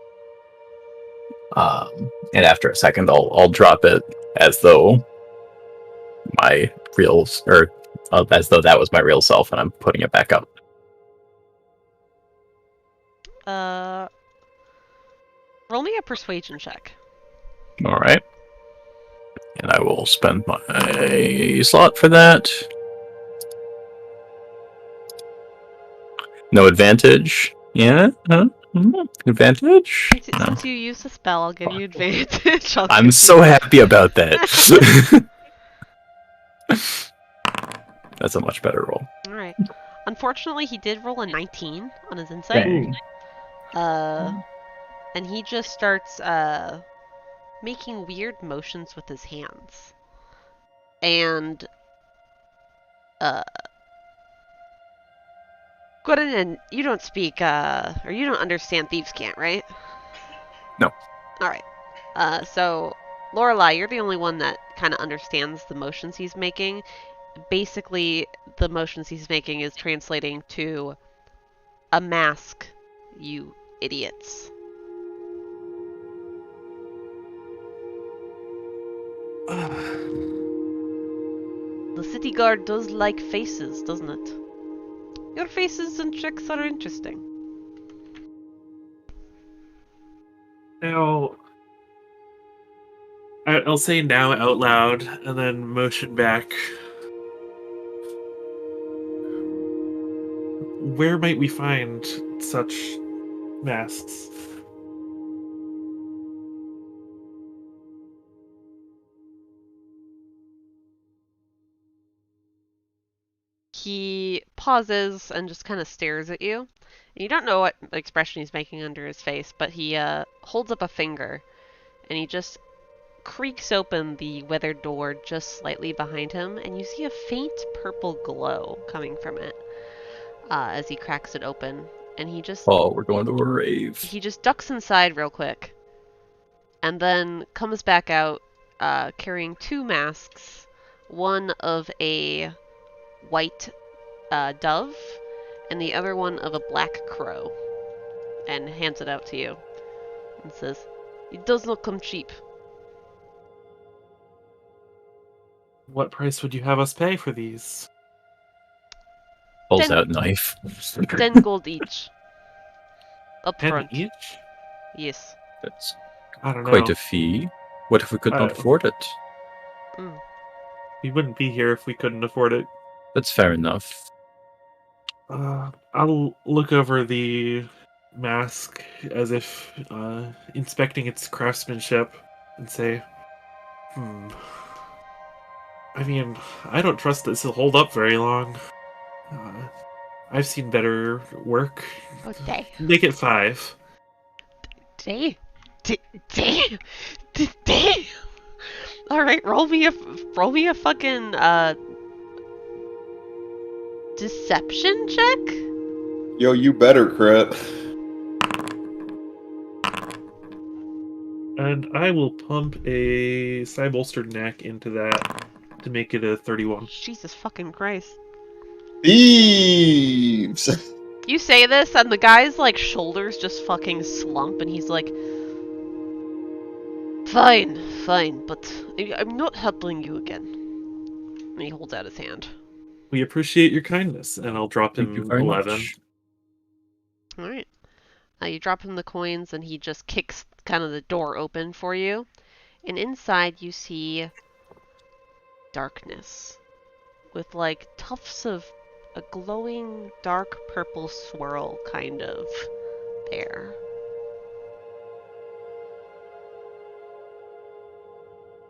And after a second, I'll drop it as though my real, or as though that was my real self, and I'm putting it back up. Roll me a persuasion check. All right. And I will spend my slot for that. No advantage. Yeah? Advantage? Since you use the spell, I'll give you advantage. I'm so happy about that. That's a much better roll. Alright. Unfortunately, he did roll a 19 on his insight. Dang. And he just starts making weird motions with his hands. And Gwyn, you don't speak or you don't understand Thieves' Cant, right? No. Alright. So Lorelei, you're the only one that kind of understands the motions he's making. Basically, the motions he's making is translating to a mask, you idiots. The city guard does like faces, doesn't it? Your faces and tricks are interesting. Now, I'll say now out loud, and then motion back. Where might we find such masks? He pauses and just kind of stares at you. And you don't know what expression he's making under his face, but he holds up a finger and he just creaks open the weathered door just slightly behind him, and you see a faint purple glow coming from it as he cracks it open. And he just... Oh, we're going to a rave. He just ducks inside real quick and then comes back out carrying two masks, one of a white dove and the other one of a black crow, and hands it out to you and says, "It does not come cheap." What price would you have us pay for these? Pulls out knife. 10 gold each. Up 10 front. each? Yes. That's I don't know. quite a fee. What if we could not afford it? We wouldn't be here if we couldn't afford it. That's fair enough. I'll look over the mask as if inspecting its craftsmanship and say, I mean, I don't trust this will hold up very long. I've seen better work. Oh, damn. Make it 5. Damn. Damn. Damn. All right, roll me a fucking deception check. Yo, you better crit. And I will pump a side-bolstered knack into that to make it a 31. Jesus fucking Christ. Thieves! You say this, and the guy's, like, shoulders just fucking slump, and he's like, Fine, but I'm not helping you again. And he holds out his hand. We appreciate your kindness, and I'll drop him 11. Alright. You drop him the coins, and he just kicks kind of the door open for you. And inside you see darkness. With, like, tufts of a glowing dark purple swirl kind of there.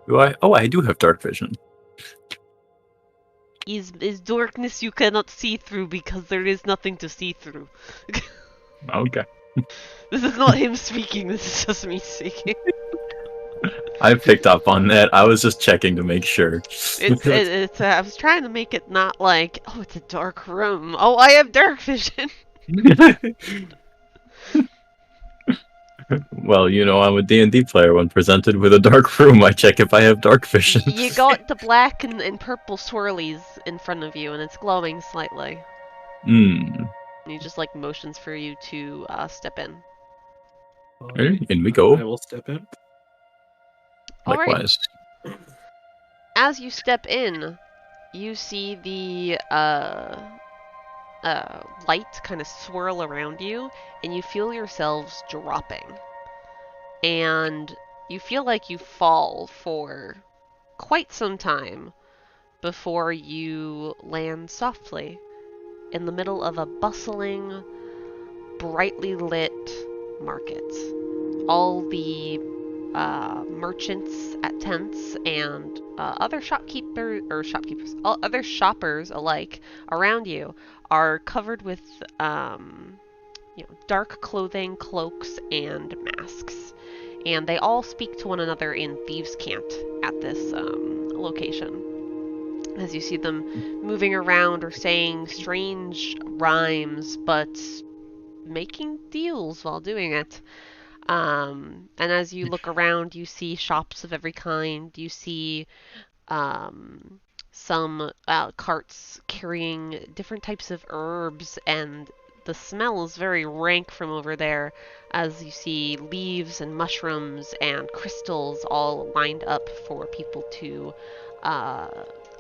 Do I? Oh, I do have dark vision. Is darkness you cannot see through because there is nothing to see through. Okay. This is not him speaking, this is just me speaking. I picked up on that. I was just checking to make sure. I was trying to make it not like, oh, it's a dark room. Oh, I have dark vision. Well, you know, I'm a D&D player. When presented with a dark room, I check if I have dark vision. You got the black and purple swirlies in front of you, and it's glowing slightly. And he just, like, motions for you to step in. In we go. I will step in. Likewise. Right. As you step in, you see the light kind of swirl around you, and you feel yourselves dropping. And you feel like you fall for quite some time before you land softly in the middle of a bustling, brightly lit market. All the merchants at tents and other other shoppers alike around you are covered with dark clothing, cloaks, and masks. And they all speak to one another in thieves' cant at this location. As you see them moving around or saying strange rhymes, but making deals while doing it. And as you look around, you see shops of every kind. You see some carts carrying different types of herbs, and the smell is very rank from over there, as you see leaves and mushrooms and crystals all lined up for people to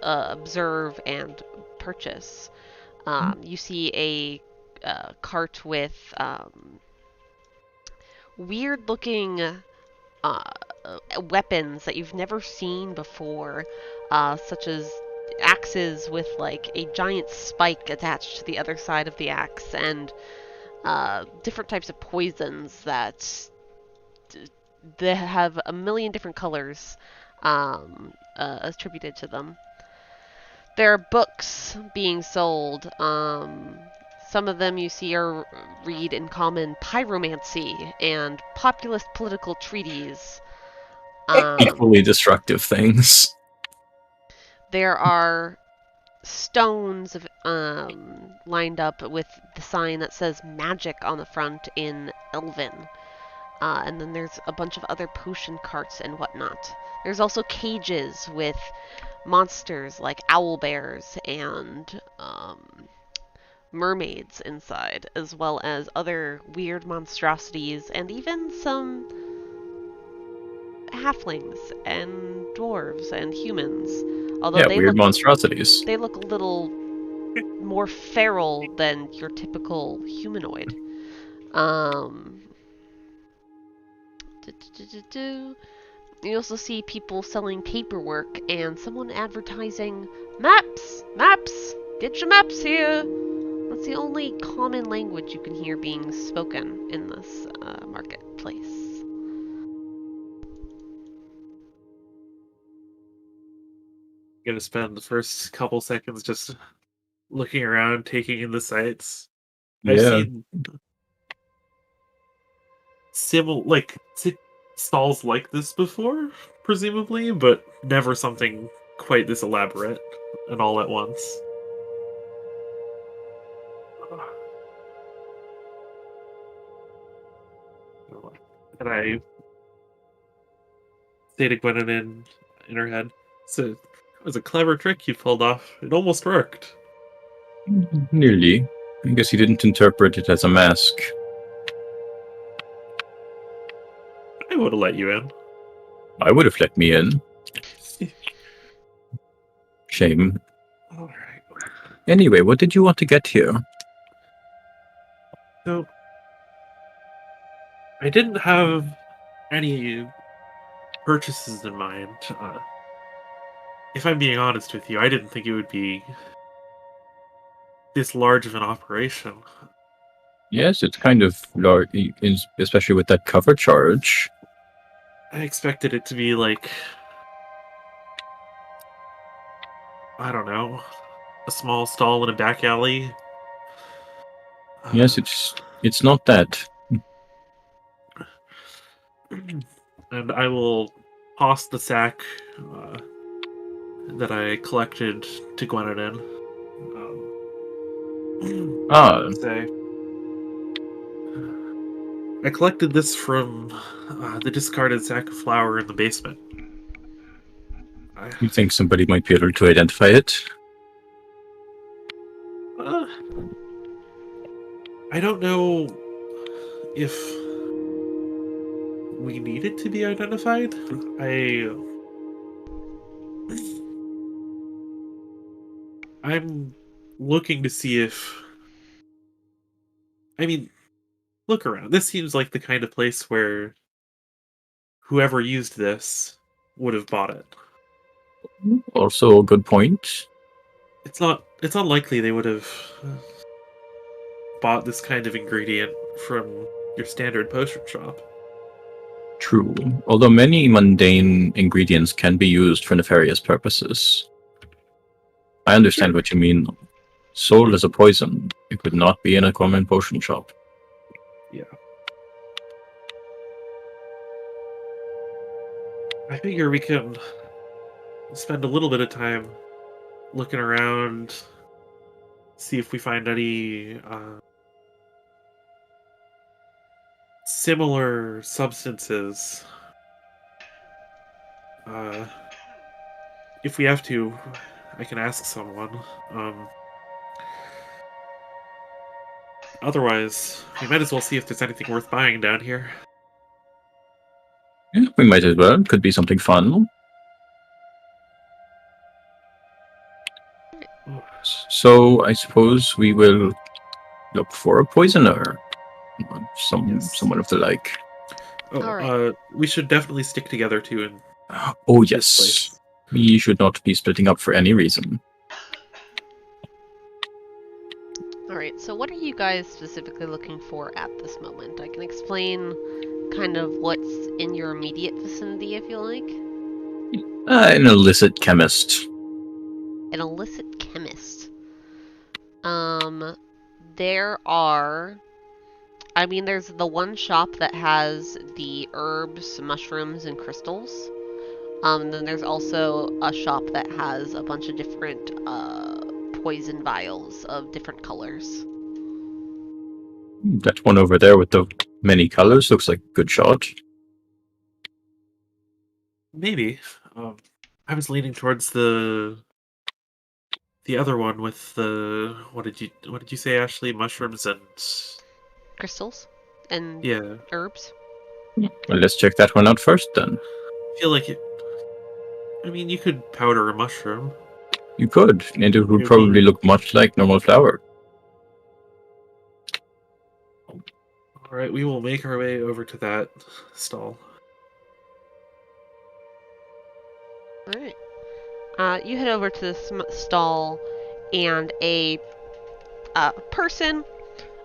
observe and purchase. You see a cart with weird-looking weapons that you've never seen before, such as axes with like a giant spike attached to the other side of the axe, and different types of poisons that they have a million different colors attributed to them. There are books being sold. Some of them you see read in common pyromancy and populist political treaties. Equally destructive things. There are stones lined up with the sign that says magic on the front in Elven. And then there's a bunch of other potion carts and whatnot. There's also cages with monsters like owl bears and mermaids inside, as well as other weird monstrosities, and even some halflings and dwarves and humans. Although weird monstrosities. They look a little more feral than your typical humanoid. You also see people selling paperwork and someone advertising maps. Get your maps here! That's the only common language you can hear being spoken in this marketplace. I'm gonna spend the first couple seconds just looking around, taking in the sights. I've Yeah. seen stalls like this before, presumably, but never something quite this elaborate and all at once. And I say to Gwendolen in her head, so it was a clever trick you pulled off. It almost worked. Nearly. I guess he didn't interpret it as a mask. I would have let you in. I would have let me in. Shame. Alright. Anyway, what did you want to get here? So, I didn't have any purchases in mind. If I'm being honest with you, I didn't think it would be this large of an operation. Yes, it's kind of large, especially with that cover charge. I expected it to be like, I don't know, a small stall in a back alley. Yes, it's not that. And I will toss the sack that I collected to Gwendolen. Say, I collected this from the discarded sack of flour in the basement. You think somebody might be able to identify it? I don't know if we need it to be identified. I'm looking to see if... I mean, look around. This seems like the kind of place where whoever used this would have bought it. Also a good point. It's unlikely they would have bought this kind of ingredient from your standard potion shop. True. Although many mundane ingredients can be used for nefarious purposes. I understand what you mean. Sold as a poison, it could not be in a common potion shop. Yeah. I figure we can spend a little bit of time looking around, see if we find any similar substances. If we have to, I can ask someone. Otherwise, we might as well see if there's anything worth buying down here. Yeah, we might as well. Could be something fun. So I suppose we will look for a poisoner. Someone of the like. Oh, Alright. We should definitely stick together too. Oh yes. We should not be splitting up for any reason. Alright, so what are you guys specifically looking for at this moment? I can explain kind of what's in your immediate vicinity if you like. An illicit chemist. An illicit chemist. There are... I mean, there's the one shop that has the herbs, mushrooms, and crystals. Then there's also a shop that has a bunch of different poison vials of different colors. That one over there with the many colors looks like a good shot. Maybe. I was leaning towards the other one with the what did you say, Ashley? Mushrooms and Crystals and herbs. Well, let's check that one out first then. I feel like it. I mean, you could powder a mushroom. You could, and it would probably look much like normal flour. Alright, we will make our way over to that stall. Alright. You head over to this stall, and a person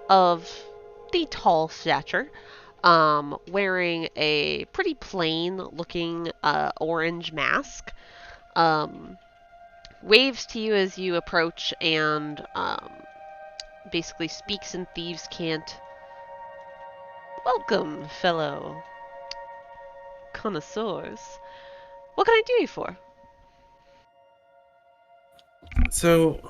of the tall stature, wearing a pretty plain looking orange mask, waves to you as you approach and basically speaks in thieves' cant. Welcome, fellow connoisseurs. What can I do you for? So,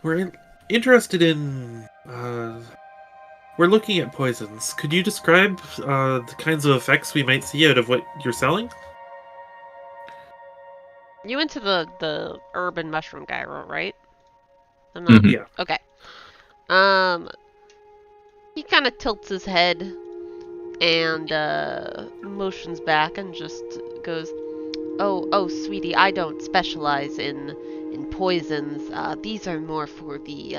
we're interested in, we're looking at poisons. Could you describe the kinds of effects we might see out of what you're selling? You went to the urban mushroom guy, right? I'm not... Mhm. Yeah. Okay. He kind of tilts his head and motions back and just goes, "Oh, sweetie, I don't specialize in poisons. These are more for the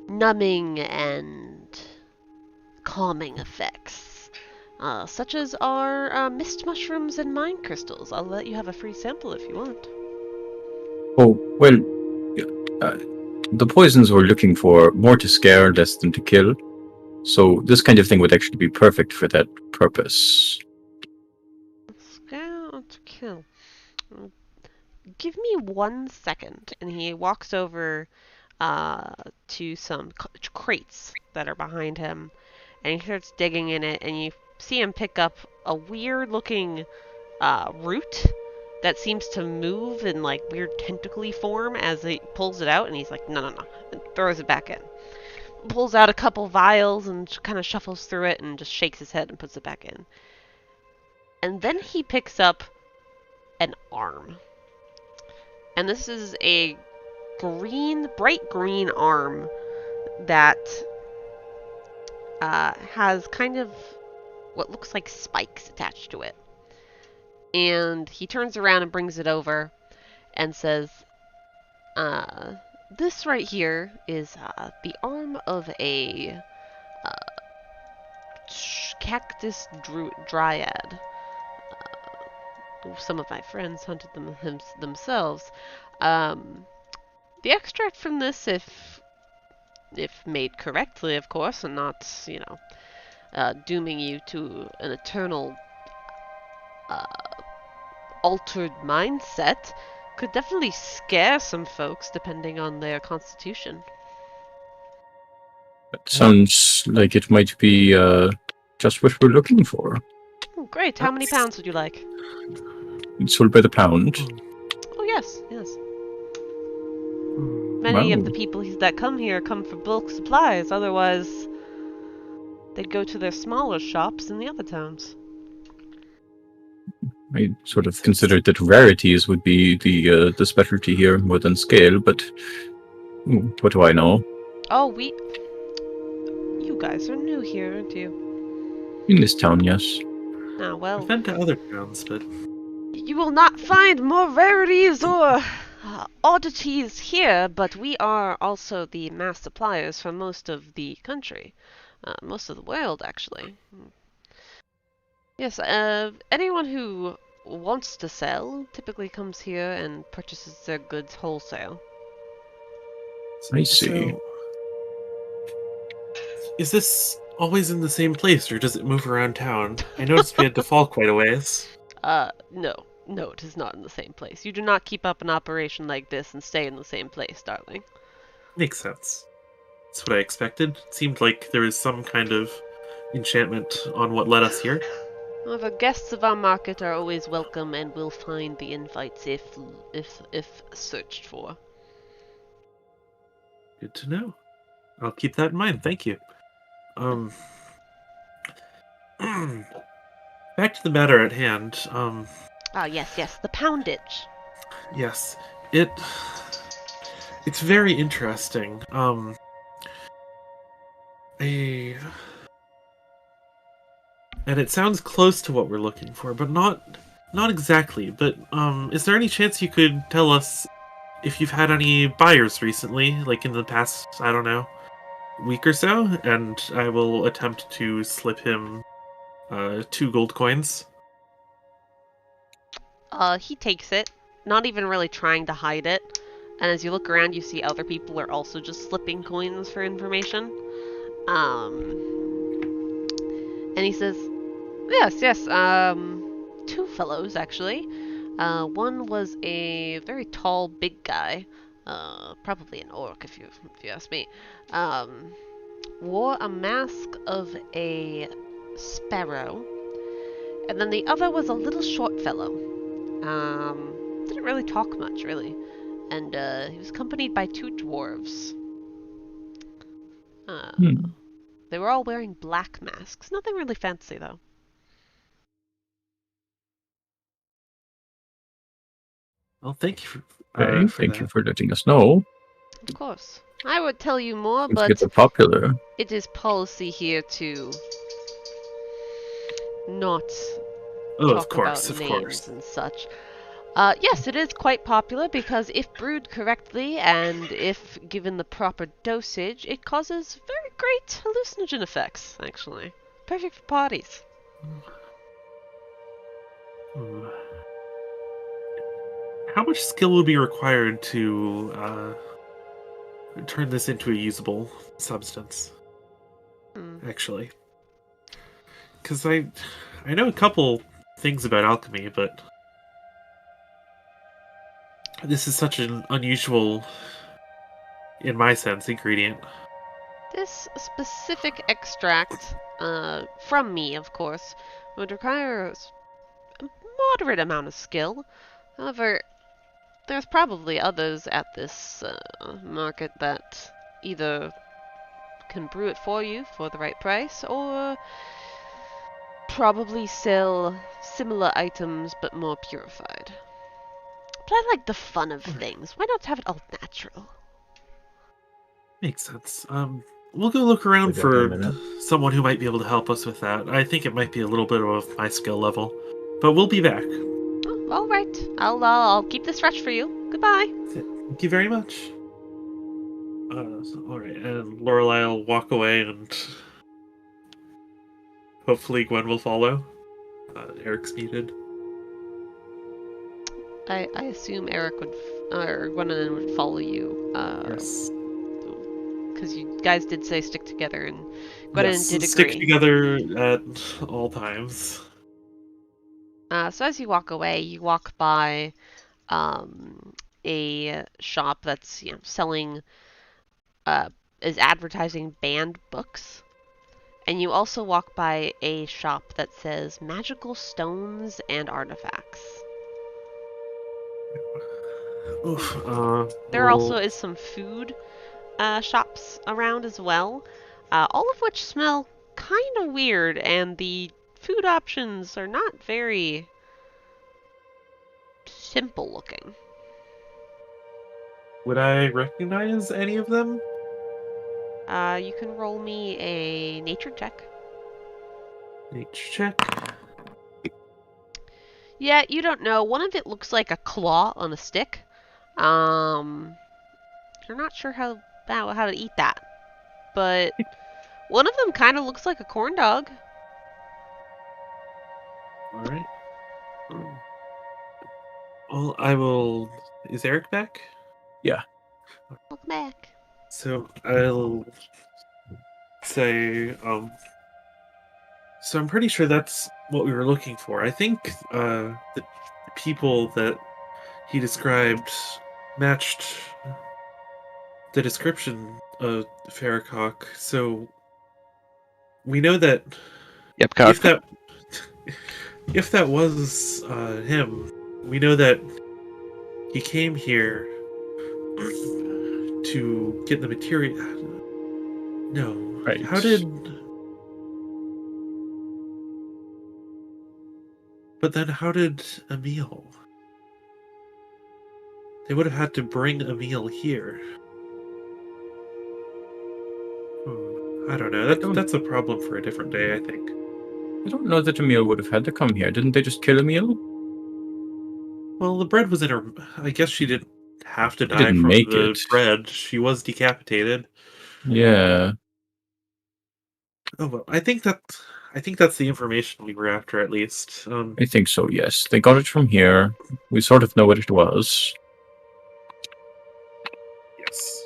numbing and calming effects, such as our mist mushrooms and mind crystals. I'll let you have a free sample if you want." Oh, well, the poisons we're looking for, more to scare, less than to kill. So this kind of thing would actually be perfect for that purpose. Scare or to kill? Give me 1 second. And he walks over to some crates that are behind him, and he starts digging in it, and you see him pick up a weird looking root that seems to move in like weird tentacly form as he pulls it out, and he's like, no, and throws it back in. Pulls out a couple vials and kind of shuffles through it and just shakes his head and puts it back in. And then he picks up an arm. And this is a bright green arm that has kind of what looks like spikes attached to it. And he turns around and brings it over and says, this right here is the arm of a cactus dryad. Some of my friends hunted them themselves. The extract from this, if made correctly, of course, and not, dooming you to an eternal altered mindset, could definitely scare some folks depending on their constitution. That sounds like it might be just what we're looking for. Oh, great. How many pounds would you like? It's sold by the pound. Oh, yes. Many Wow. of the people that come here come for bulk supplies. Otherwise, they'd go to their smaller shops in the other towns. I sort of considered that rarities would be the specialty here more than scale, but what do I know? Oh, you guys are new here, aren't you? In this town, yes. Ah, well. I've been to other towns, but You will not find more rarities or oddities here, but we are also the mass suppliers for most of the country. Most of the world, actually. Yes, anyone who wants to sell typically comes here and purchases their goods wholesale. I see. So, is this always in the same place, or does it move around town? I noticed we had to fall quite a ways. No, it is not in the same place. You do not keep up an operation like this and stay in the same place, darling. Makes sense. That's what I expected. It seemed like there was some kind of enchantment on what led us here. However, guests of our market are always welcome and will find the invites if searched for. Good to know. I'll keep that in mind. Thank you. Back to the matter at hand. Yes, the poundage. Yes, it's very interesting. And it sounds close to what we're looking for, but not exactly. But is there any chance you could tell us if you've had any buyers recently, like in the past, I don't know, week or so? And I will attempt to slip him 2 gold coins. He takes it not even really trying to hide it. And as you look around, you see other people are also just slipping coins for information. And he says, yes, 2 fellows, actually. One was a very tall, big guy. Probably an orc, if you ask me. Wore a mask of a sparrow. And then the other was a little short fellow. Didn't really talk much, really. And he was accompanied by 2 dwarves. They were all wearing black masks. Nothing really fancy, though. Well, thank you for Thank you for letting us know. Of course. I would tell you more, It's but getting popular. it is policy here to not talk about names and such. Yes, it is quite popular because if brewed correctly and if given the proper dosage, it causes very great hallucinogen effects, actually. Perfect for parties. How much skill would be required to turn this into a usable substance? Actually. Because I know a couple things about alchemy, but this is such an unusual, in my sense, ingredient. This specific extract, from me, of course, would require a moderate amount of skill. However, there's probably others at this market that either can brew it for you for the right price, or probably sell similar items but more purified. But I like the fun of things. Why not have it all natural? Makes sense. We'll go look around for someone who might be able to help us with that. I think it might be a little bit of my skill level, but we'll be back. Oh, all right. I'll keep this fresh for you. Goodbye. Thank you very much. All right, and Lorelei will walk away, and hopefully Gwyn will follow. Eric's muted. I assume Eric would, or Gwendolyn would follow you. Yes. Because you guys did say stick together, and Gwendolyn did agree. Stick together at all times. So as you walk away, you walk by a shop that's selling, is advertising banned books. And you also walk by a shop that says magical stones and artifacts. Oof, there also is some food shops around as well, all of which smell kind of weird, and the food options are not very simple looking. Would I recognize any of them? You can roll me a nature check. Nature check. Yeah, you don't know. One of it looks like a claw on a stick. You're not sure how to eat that, but one of them kind of looks like a corn dog. All right. Well, I will. Is Eric back? Yeah. Welcome back. So I'll say, so I'm pretty sure that's what we were looking for. I think the people that he described matched the description of Ferric Hawk. So we know that if that was him, we know that he came here to get the material. No. Right. How did... But then how did Emil? They would have had to bring Emil here. I don't know. That's a problem for a different day, I think. I don't know that Emil would have had to come here. Didn't they just kill Emil? Well, the bread was in her... I guess she didn't have to die from the bread. She was decapitated. Yeah. Oh well, I think that's the information we were after, at least. I think so, yes. They got it from here. We sort of know what it was. Yes.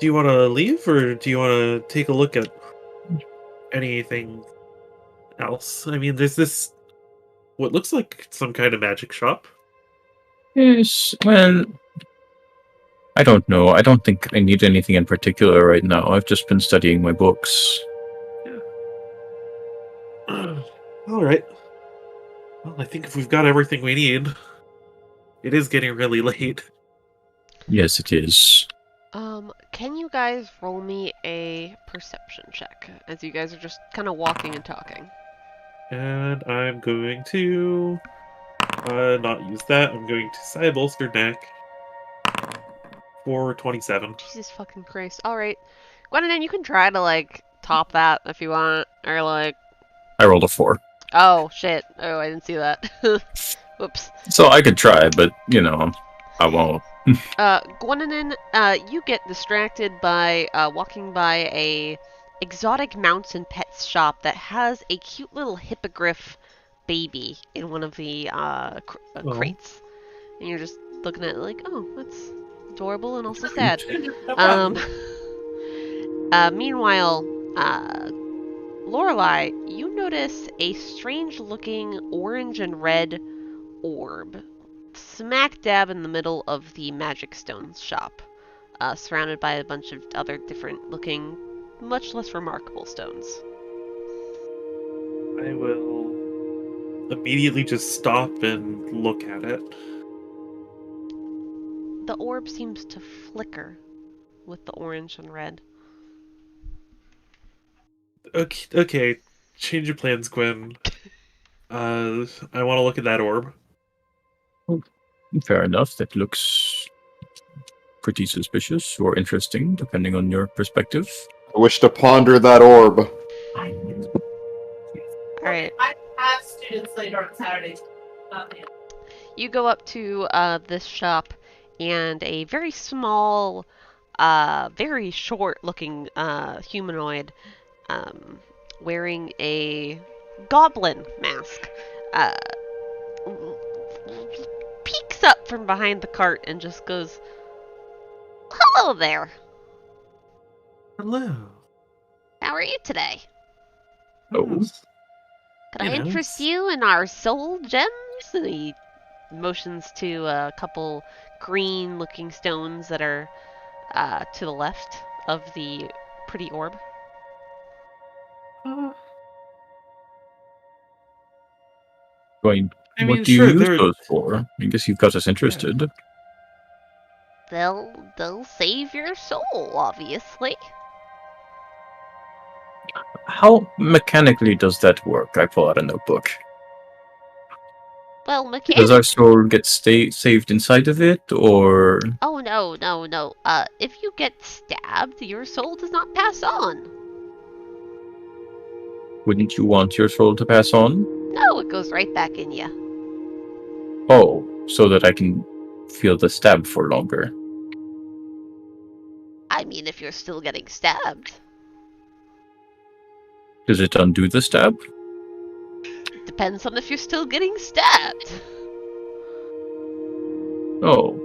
Do you want to leave, or do you want to take a look at anything else? I mean, there's this, what looks like some kind of magic shop. Yes, well, I don't know. I don't think I need anything in particular right now. I've just been studying my books. Yeah. All right. Well, I think if we've got everything we need, it is getting really late. Yes, it is. Can you guys roll me a perception check as you guys are just kind of walking and talking? And I'm going to not use that. I'm going to side bolster neck for 27. Jesus fucking Christ. Alright. Gwendolyn, you can try to, like, top that if you want. Or, like... I rolled a 4. Oh, shit. Oh, I didn't see that. Whoops. So I could try, but, you know, I won't. Gwendolyn, you get distracted by walking by a exotic mounts and pets shop that has a cute little hippogriff baby in one of the crates. And you're just looking at it like, oh, that's adorable and also sad. Meanwhile, Lorelei, you notice a strange-looking orange and red orb smack dab in the middle of the magic stones shop, surrounded by a bunch of other different looking, much less remarkable stones. I will immediately just stop and look at it. The orb seems to flicker with the orange and red. Okay, change of plans, Gwyn. I want to look at that orb. Fair enough. That looks pretty suspicious or interesting, depending on your perspective. I wish to ponder that orb. Alright. I have students later on Saturday. You go up to this shop, and a very small, very short-looking humanoid wearing a goblin mask peeks up from behind the cart and just goes, "Hello there. Hello. How are you today? Oh. Could I interest you in our soul gems?" And he motions to a couple green-looking stones that are to the left of the pretty orb. What do you use those for? I guess you've got us interested. Yeah. They'll save your soul, obviously. How mechanically does that work? I pull out a notebook. Well, Does our soul get saved inside of it, or...? Oh, no. If you get stabbed, your soul does not pass on. Wouldn't you want your soul to pass on? No, it goes right back in you. Oh, so that I can feel the stab for longer. I mean, if you're still getting stabbed. Does it undo the stab? Depends on if you're still getting stabbed. Oh.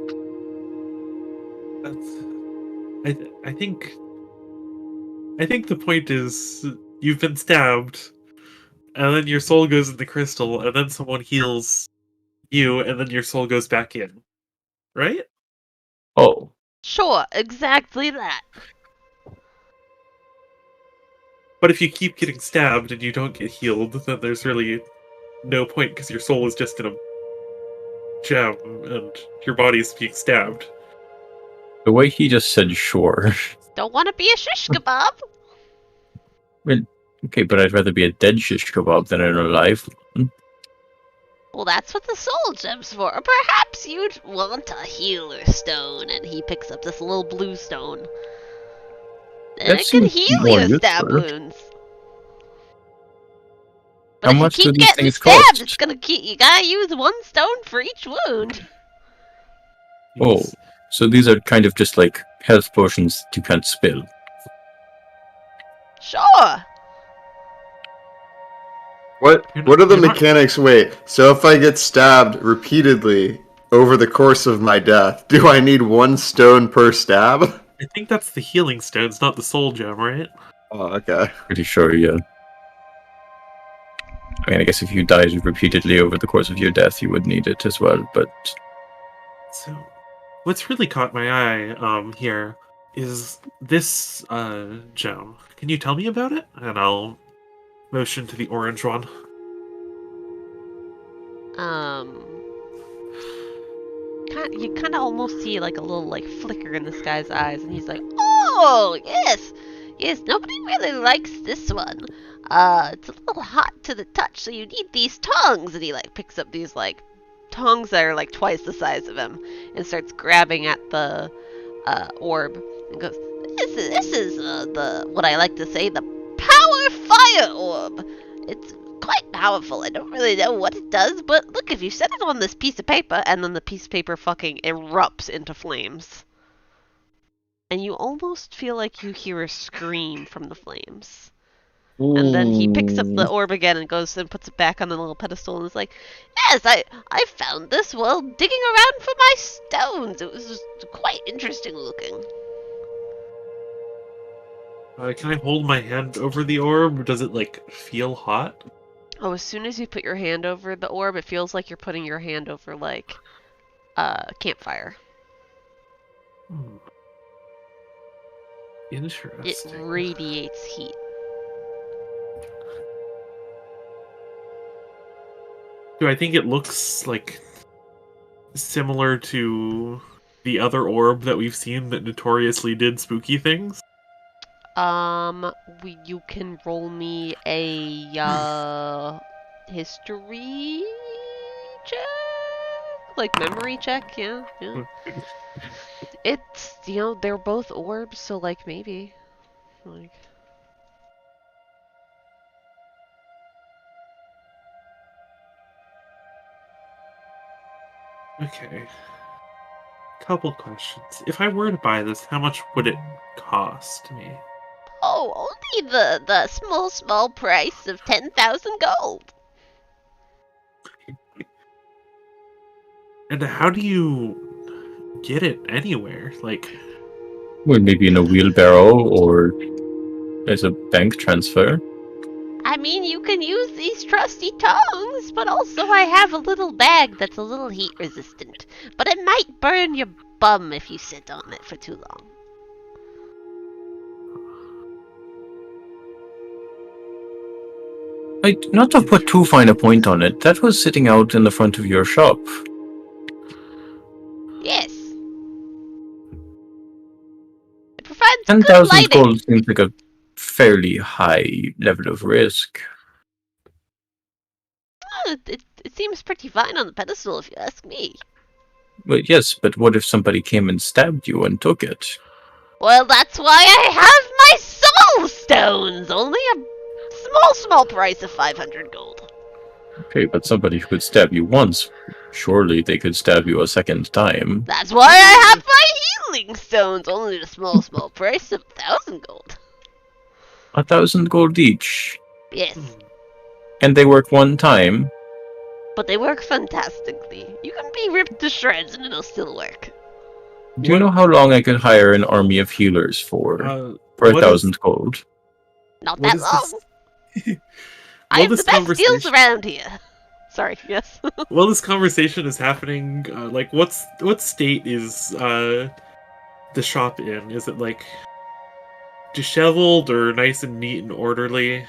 I think the point is you've been stabbed, and then your soul goes in the crystal, and then someone heals you, and then your soul goes back in. Right? Oh. Sure, exactly that. But if you keep getting stabbed and you don't get healed, then there's really no point, because your soul is just in a gem, and your body's being stabbed. The way he just said sure. Don't want to be a shish kebab? Well, okay, but I'd rather be a dead shish kebab than an alive one. Well, that's what the soul gem's for. Perhaps you'd want a healer stone. And he picks up this little blue stone. And it can heal your stab wounds. But how much do these things stabbed, cost? It's gonna keep, you gotta use one stone for each wound. Oh, so these are kind of just like health potions that you can't spill. Sure. What are the mechanics? Wait, so if I get stabbed repeatedly over the course of my death, do I need 1 stone per stab? I think that's the healing stones, not the soul gem, right? Oh, okay. Pretty sure, yeah. I mean, I guess if you died repeatedly over the course of your death, you would need it as well, but... So, what's really caught my eye here is this gem. Can you tell me about it? And I'll motion to the orange one. You kind of almost see like a little like flicker in this guy's eyes, and he's like, "Oh, yes, nobody really likes this one. It's a little hot to the touch, so you need these tongs." And he like picks up these like tongs that are like twice the size of him, and starts grabbing at the orb, and goes, "This is the what I like to say, the power fire orb. It's quite powerful. I don't really know what it does, but look, if you set it on this piece of paper," and then the piece of paper fucking erupts into flames. And you almost feel like you hear a scream from the flames. Ooh. And then he picks up the orb again and goes and puts it back on the little pedestal and is like, "Yes, I found this while digging around for my stones. It was just quite interesting looking." Can I hold my hand over the orb? Does it, like, feel hot? Oh, as soon as you put your hand over the orb, it feels like you're putting your hand over, like, campfire. Interesting. It radiates heat. Do I think it looks, like, similar to the other orb that we've seen that notoriously did spooky things? You can roll me a, history check? Like, memory check, yeah. It's, they're both orbs, so, like, maybe. Like... Okay. Couple questions. If I were to buy this, how much would it cost me? Oh, only the small price of 10,000 gold. And how do you get it anywhere? Like, well, maybe in a wheelbarrow or as a bank transfer. I mean, you can use these trusty tongs, but also I have a little bag that's a little heat resistant. But it might burn your bum if you sit on it for too long. Not to put too fine a point on it, that was sitting out in the front of your shop. Yes. It provides 10,000 gold seems like a fairly high level of risk. Oh, it seems pretty fine on the pedestal, if you ask me. Well, yes, but what if somebody came and stabbed you and took it? Well, that's why I have my soul stones! Only a small price of 500 gold. Okay, but somebody who could stab you once, surely they could stab you a second time. That's why I have my healing stones, only a small price of 1,000 gold. 1,000 gold each? Yes. And they work one time? But they work fantastically. You can be ripped to shreds and it'll still work. Do you know how long I could hire an army of healers for 1,000 gold? Not that long. I have the best deals around here. Sorry, yes. While this conversation is happening, like, what state is the shop in? Is it, like, disheveled or nice and neat and orderly?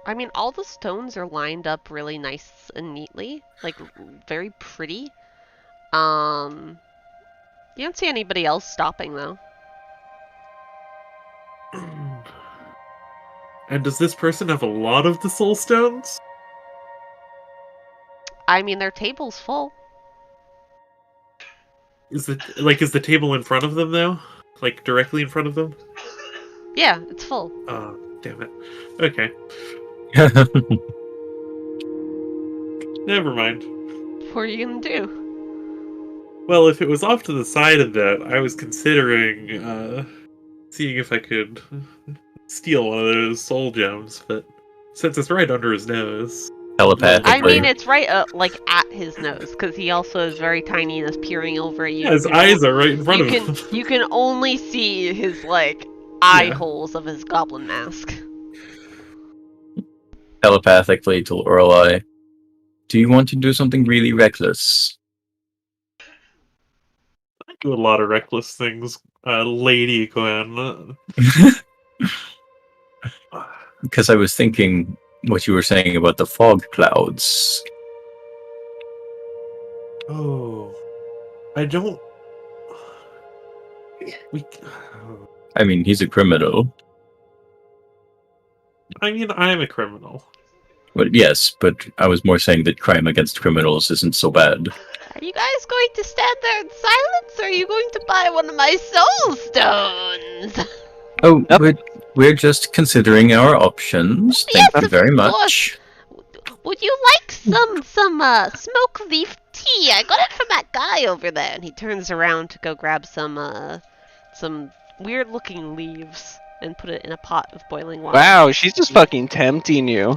I mean, all the stones are lined up really nice and neatly. Like, very pretty. You don't see anybody else stopping, though. And does this person have a lot of the soul stones? I mean, their table's full. Is the table in front of them, though? Like, directly in front of them? Yeah, it's full. Oh, damn it. Okay. Never mind. What are you gonna do? Well, if it was off to the side of that, I was considering seeing if I could steal one of those soul gems, but since it's right under his nose... Telepathically. I mean, it's right, like, at his nose, because he also is very tiny and is peering over at you. Yeah, his eyes are right in front of him. You can only see his, like, eye holes of his goblin mask. Telepathically to Lorelei. Do you want to do something really reckless? I do a lot of reckless things, Lady Gwen. Because I was thinking what you were saying about the fog clouds. Oh. I don't... I mean, he's a criminal. I mean, I'm a criminal. Well, yes, but I was more saying that crime against criminals isn't so bad. Are you guys going to stand there in silence, or are you going to buy one of my soul stones? Oh, we're just considering our options. Yes, Thank you very much. Would you like some smoke leaf tea? I got it from that guy over there. And he turns around to go grab some weird looking leaves and put it in a pot of boiling water. Wow, she's just fucking tempting you.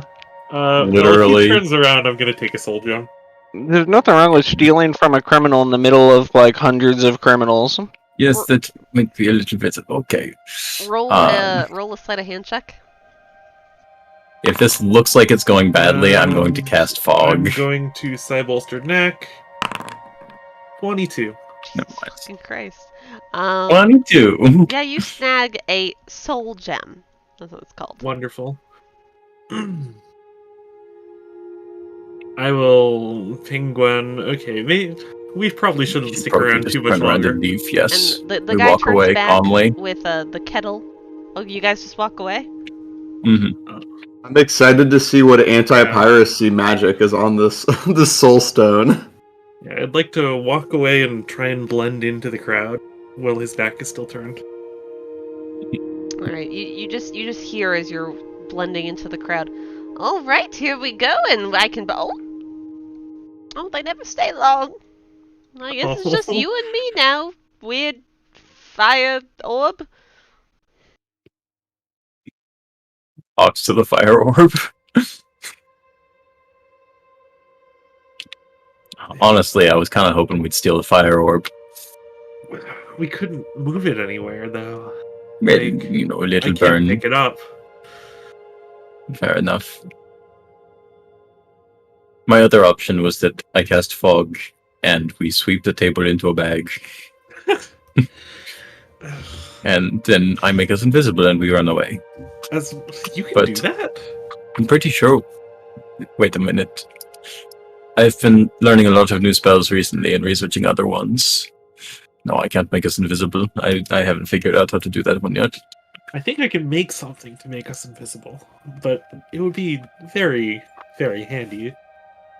Literally. Well, if he turns around, I'm gonna take a soul gem. There's nothing wrong with stealing from a criminal in the middle of, like, hundreds of criminals. Yes, that might be a little bit okay. Roll a sleight of hand check. If this looks like it's going badly, I'm going to cast fog. I'm going to side-bolstered neck. 22. Never mind. Fucking Christ. 22. Yeah, you snag a soul gem. That's what it's called. Wonderful. I will ping Gwen. Okay, we probably shouldn't stick around too much longer. And leave, yes. And the we guy walk turns away back calmly. with the kettle. Oh, you guys just walk away? Mm-hmm. I'm excited to see what anti-piracy magic is on this this soul stone. Yeah, I'd like to walk away and try and blend into the crowd while his back is still turned. Alright, you just hear as you're blending into the crowd. Alright, here we go, and I can... Oh, they never stay long. I guess it's just you and me now. Weird fire orb. Talks to the fire orb. Honestly, I was kind of hoping we'd steal the fire orb. We couldn't move it anywhere, though. Maybe, Like, a I little can't burn. pick it up. Fair enough. My other option was that I cast fog and we sweep the table into a bag. And then I make us invisible and we run away. You can do that? I'm pretty sure. Wait a minute. I've been learning a lot of new spells recently and researching other ones. No, I can't make us invisible. I haven't figured out how to do that one yet. I think I can make something to make us invisible, but it would be very, very handy.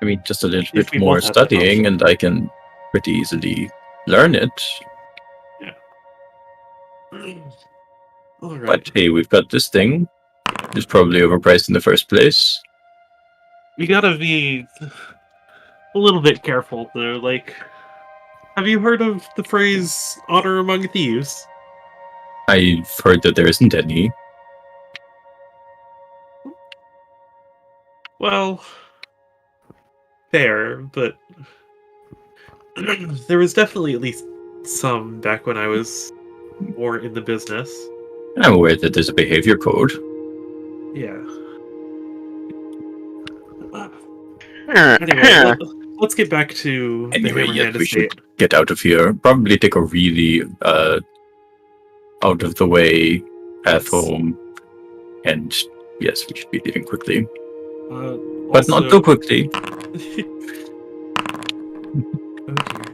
I mean, just a little If bit we more both have that studying option. and I can pretty easily learn it. Alright. But hey, we've got this thing. It's probably overpriced in the first place. We gotta be a little bit careful, though. Like, have you heard of the phrase honor among thieves? I've heard that there isn't any. Well, fair, but there was definitely at least some back when I was more in the business. I'm aware that there's a behavior code. Yeah. Anyway, let's get back to Anyway, the yeah, Hammerhand we Estate. should get out of here. Probably take a really out of the way path home. And yes, we should be leaving quickly. But not too quickly. Oh dear.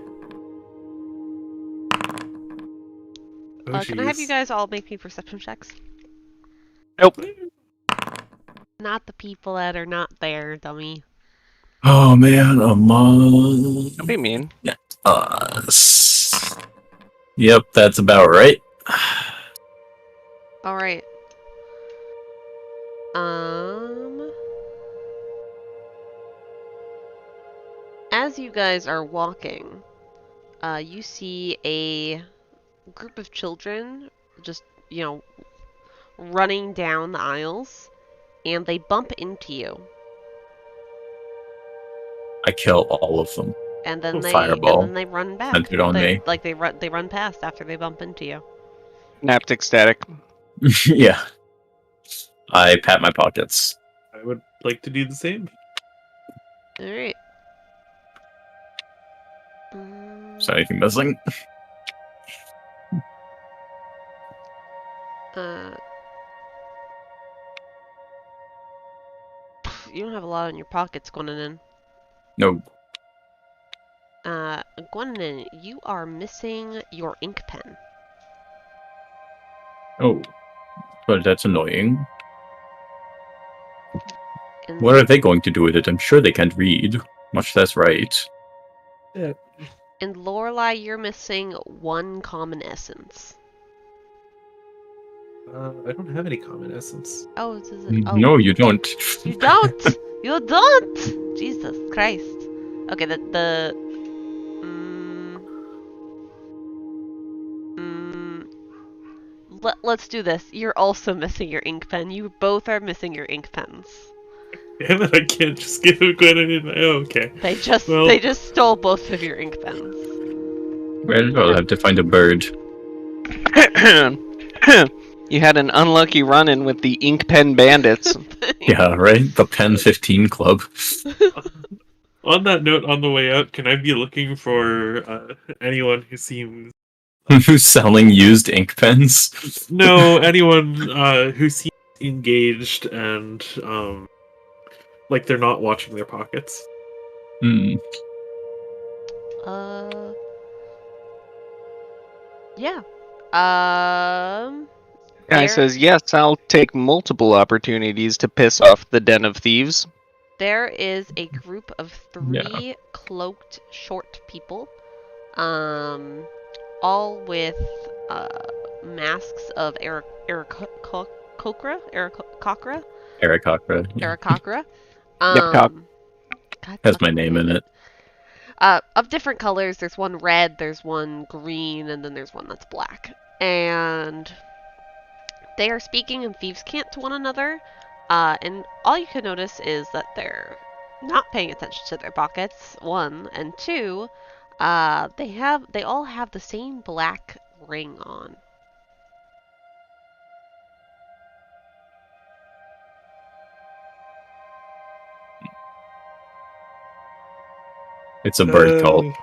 Oh, Can I have you jeez. guys all make me perception checks? Nope. Not the people that are not there, dummy. Oh man, among What do you mean? us. Yep, that's about right. Alright. As you guys are walking, you see a group of children just, running down the aisles, and they bump into you. I kill all of them. And then Fireball. they run back. Sent it on me. Like they run past after they bump into you. Naptic static. Yeah. I pat my pockets. I would like to do the same. All right. Is there anything missing? You don't have a lot in your pockets, Gwyn. No. Gwyn, you are missing your ink pen. Oh. But that's annoying. And What are they going to do with it? I'm sure they can't read. Much less write. Yeah. And Lorelei, you're missing one common essence. I don't have any common essence. Oh, is it? Oh. No, you don't. You don't. You don't. Jesus Christ. Okay, let's do this. You're also missing your ink pen. You both are missing your ink pens. Damn it, I can't just give it Gwyn. Oh, okay. They just stole both of your ink pens. Well, I'll have to find a bird. You had an unlucky run-in with the ink pen bandits. Yeah, right? The Pen 15 Club. On that note, on the way out, can I be looking for anyone who seems... Who's selling used ink pens? No, anyone who seems engaged and like they're not watching their pockets. Hmm. Yeah. Guy says, yes, I'll take multiple opportunities to piss off the den of thieves. There is a group of 3 cloaked short people, all with masks of Aarakocra. Has my name in it. Of different colors. There's one red, there's one green, and then there's one that's black. And they are speaking in thieves' cant to one another. And all you can notice is that they're not paying attention to their pockets, 1, and 2, they all have the same black ring on. It's a bird call.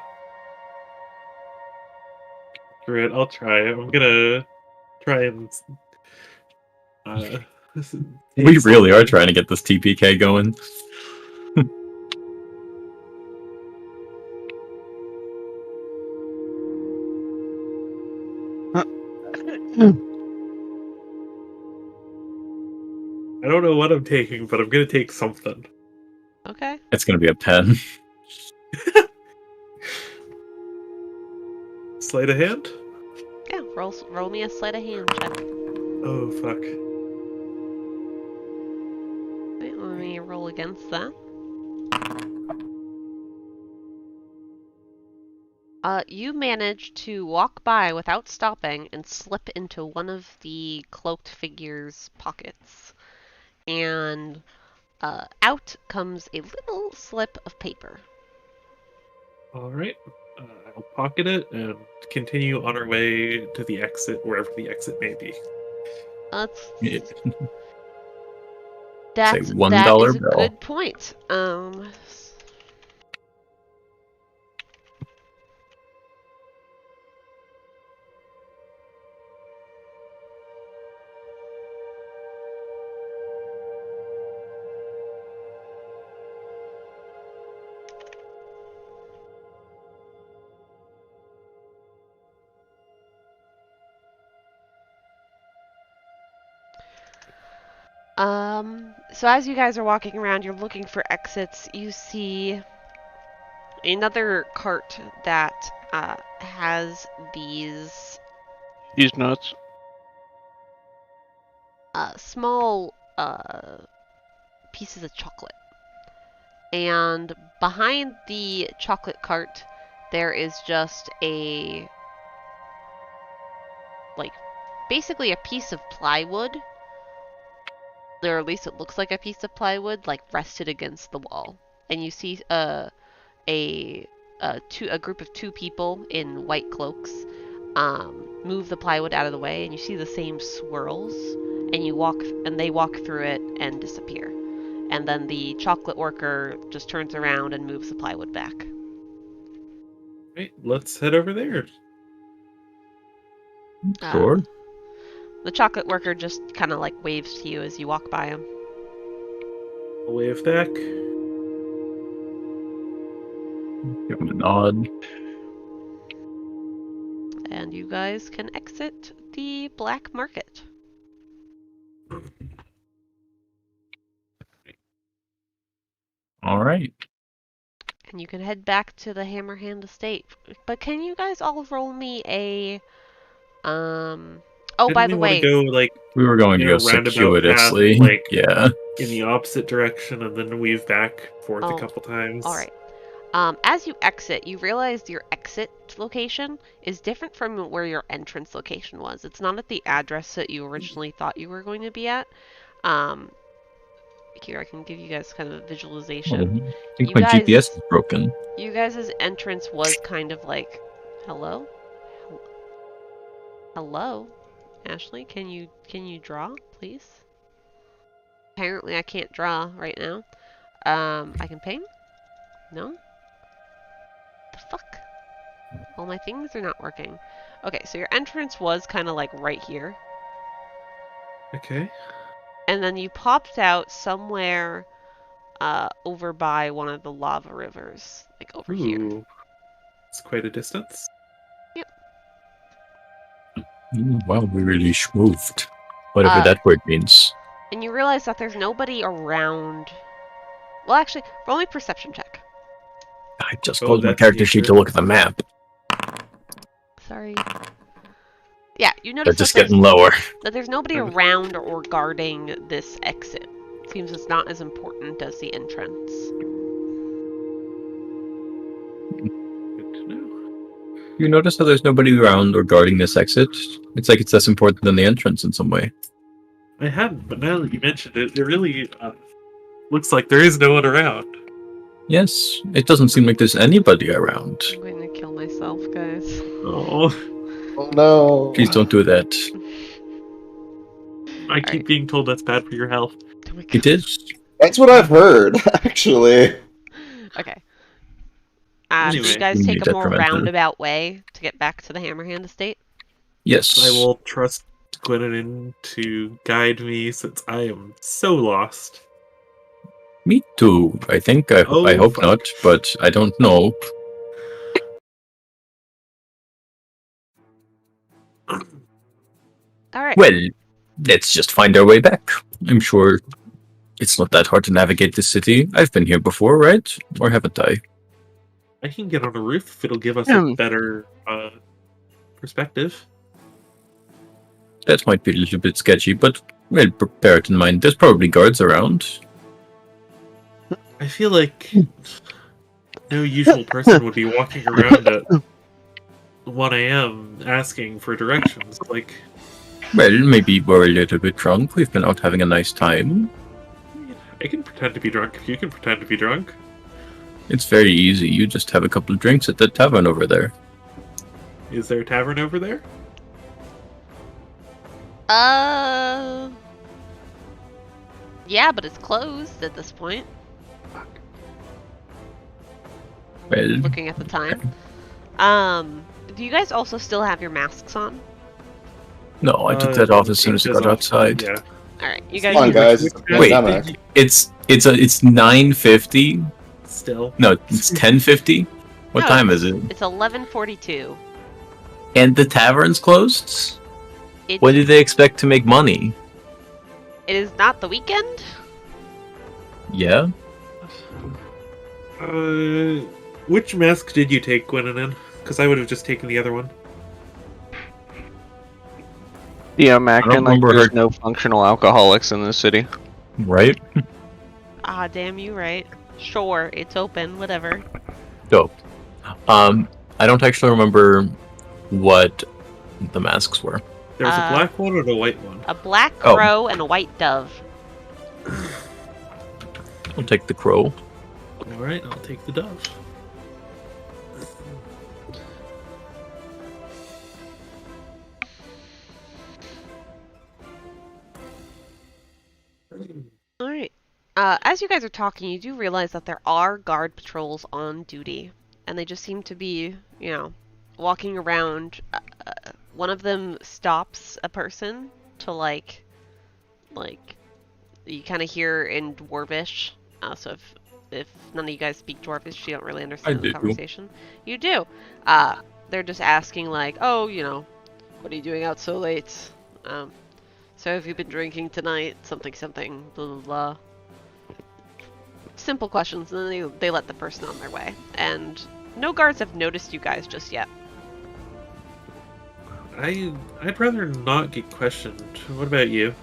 Great, I'll try. I'm gonna try and We really are trying to get this TPK going. I don't know what I'm taking, but I'm gonna take something. Okay. It's gonna be a pen. Sleight of hand? Yeah, roll me a sleight of hand check. Oh, fuck. Wait, let me roll against that. You manage to walk by without stopping and slip into one of the cloaked figure's pockets. And out comes a little slip of paper. Alright. I'll pocket it and continue on our way to the exit, wherever the exit may be. That's Say that $1 is a bill. good point. So as you guys are walking around, you're looking for exits. You see another cart that has these nuts. small pieces of chocolate. And behind the chocolate cart, there is just basically a piece of plywood or at least it looks like a piece of plywood, like rested against the wall. And you see a group of 2 people in white cloaks move the plywood out of the way, and you see the same swirls, and they walk through it and disappear. And then the chocolate worker just turns around and moves the plywood back. Right, let's head over there. Sure. The chocolate worker just kind of like waves to you as you walk by him. I'll wave back. Give him a nod. And you guys can exit the black market. All right. And you can head back to the Hammerhand Estate. But can you guys all roll me a Oh, by the way, We were going to go circuitously. Path, yeah. In the opposite direction and then weave back forth a couple times. All right. As you exit, you realize your exit location is different from where your entrance location was. It's not at the address that you originally thought you were going to be at. Here, I can give you guys kind of a visualization. I think my GPS is broken. You guys' entrance was kind of like, hello? Hello? Ashley, can you draw, please? Apparently I can't draw right now. I can paint? No? The fuck? All my things are not working. Okay, so your entrance was kind of like right here. Okay. And then you popped out somewhere over by one of the lava rivers. Like over here. It's quite a distance. Yep. Wow, we really moved. Whatever that word means. And you realize that there's nobody around. Well, actually, roll me a perception check. I just called my character sheet to look at the map. Sorry. Yeah, you notice They're just getting lower. That there's nobody around or guarding this exit. Seems it's not as important as the entrance. Good to know. You notice that there's nobody around or guarding this exit? It's like it's less important than the entrance in some way. I hadn't, but now that you mentioned it, it really looks like there is no one around. Yes, it doesn't seem like there's anybody around. I'm going to kill myself, guys. Oh. Oh no. Please don't do that. I keep being told that's bad for your health. It is. That's what I've heard, actually. Okay. Anyway. You guys take a more Detrimental. roundabout way to get back to the Hammerhand Estate? Yes. I will trust Gwyn to guide me since I am so lost. Me too, I think. I hope fuck. not, but I don't know. Alright. Well, let's just find our way back. I'm sure it's not that hard to navigate this city. I've been here before, right? Or haven't I? I can get on a roof if it'll give us a better perspective. That might be a little bit sketchy, but well, bear it in mind. There's probably guards around. I feel like no usual person would be walking around at 1 a.m. asking for directions. Like, Well, maybe we're a little bit drunk. We've been out having a nice time. I can pretend to be drunk if you can pretend to be drunk. It's very easy. You just have a couple of drinks at the tavern over there. Is there a tavern over there? Yeah, but it's closed at this point. Well, Looking at the time. Do you guys also still have your masks on? no, I took that off as soon as I got outside. Yeah. Alright, you Come on, guys. guys. It's a Wait. pandemic. It's 9:50. Still. No, it's 10:50. What No, time is it? It's 11:42. And the tavern's closed? It, When did they expect to make money? it is not the weekend? Yeah? Which mask did you take, Gwyn? Because I would have just taken the other one. Yeah, I'm acting like remember there's her- no functional alcoholics in this city. Right? Ah, damn you right. Sure, it's open, whatever. Dope. I don't actually remember what the masks were. There was a black one and a white one. A black Oh. crow and a white dove. I'll take the crow. Alright, I'll take the dove. Alright. As you guys are talking, you do realize that there are guard patrols on duty. And they just seem to be, walking around. One of them stops a person to, like, you kind of hear in Dwarvish. So if none of you guys speak Dwarvish, you don't really understand the conversation. You do. They're just asking, like, oh, what are you doing out so late? So have you been drinking tonight? Something, blah, blah, blah. Simple questions, and then they let the person on their way. And no guards have noticed you guys just yet. I'd rather not get questioned. What about you?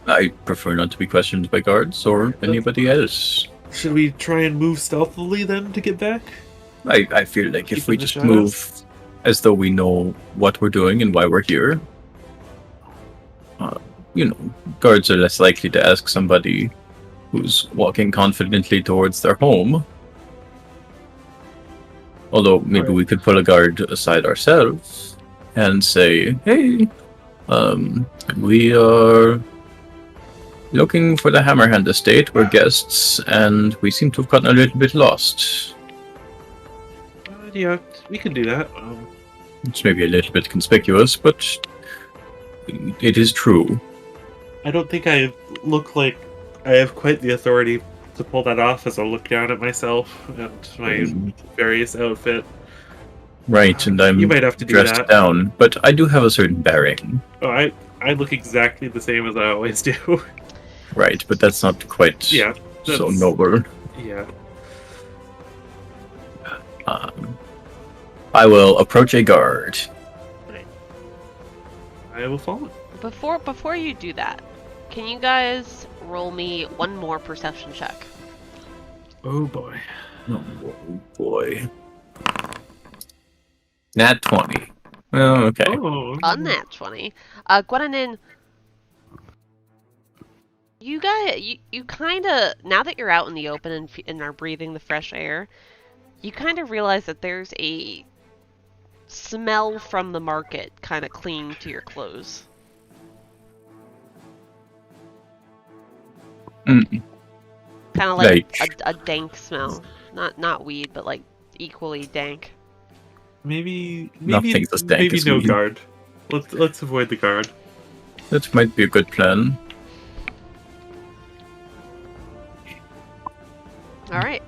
I prefer not to be questioned by guards or anybody else. Should we try and move stealthily then to get back? I feel like if we just move as though we know what we're doing and why we're here, guards are less likely to ask somebody who's walking confidently towards their home. Although maybe we could pull a guard aside ourselves and say, hey, we are looking for the Hammerhand Estate. We're guests, and we seem to have gotten a little bit lost. Yeah, we can do that. It's maybe a little bit conspicuous, but it is true. I don't think I look like I have quite the authority to pull that off as I look down at myself and my various outfit. Right, and I'm you might have to do dressed that. down, but I do have a certain bearing. Oh, I look exactly the same as I always do. Right, but that's not quite so noble. Yeah. I will approach a guard. I will follow. Before you do that, can you guys roll me one more perception check? Oh boy. Oh boy. Nat 20. Oh, okay. Oh. A nat 20. Gwenanin, you guys, you kind of, now that you're out in the open and are breathing the fresh air, you kind of realize that there's a smell from the market kind of clinging to your clothes. Mm. Kind of like a dank smell. Not weed, but like equally dank. Maybe Nothing's as dank maybe as no weed. guard. Let's avoid the guard. That might be a good plan. All right.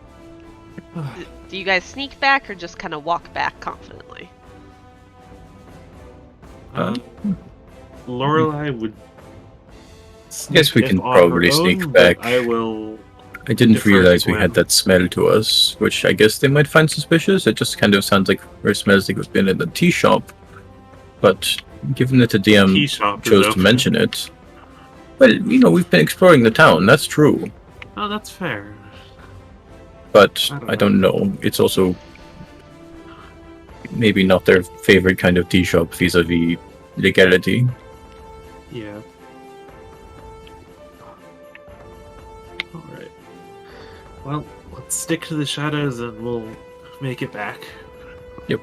Do you guys sneak back or just kind of walk back confidently? Lorelei would. Guess we can probably sneak back. I will. I didn't defer to realize we Gwen. had that smell to us, which I guess they might find suspicious. It just kind of sounds like, or smells like we've been in the tea shop. But given that the Tea DM shop is chose to open. mention it, well, we've been exploring the town. That's true. Oh, that's fair. But I don't know. It's also maybe not their favorite kind of tea shop vis-a-vis legality. Yeah. Alright. Well, let's stick to the shadows and we'll make it back. Yep.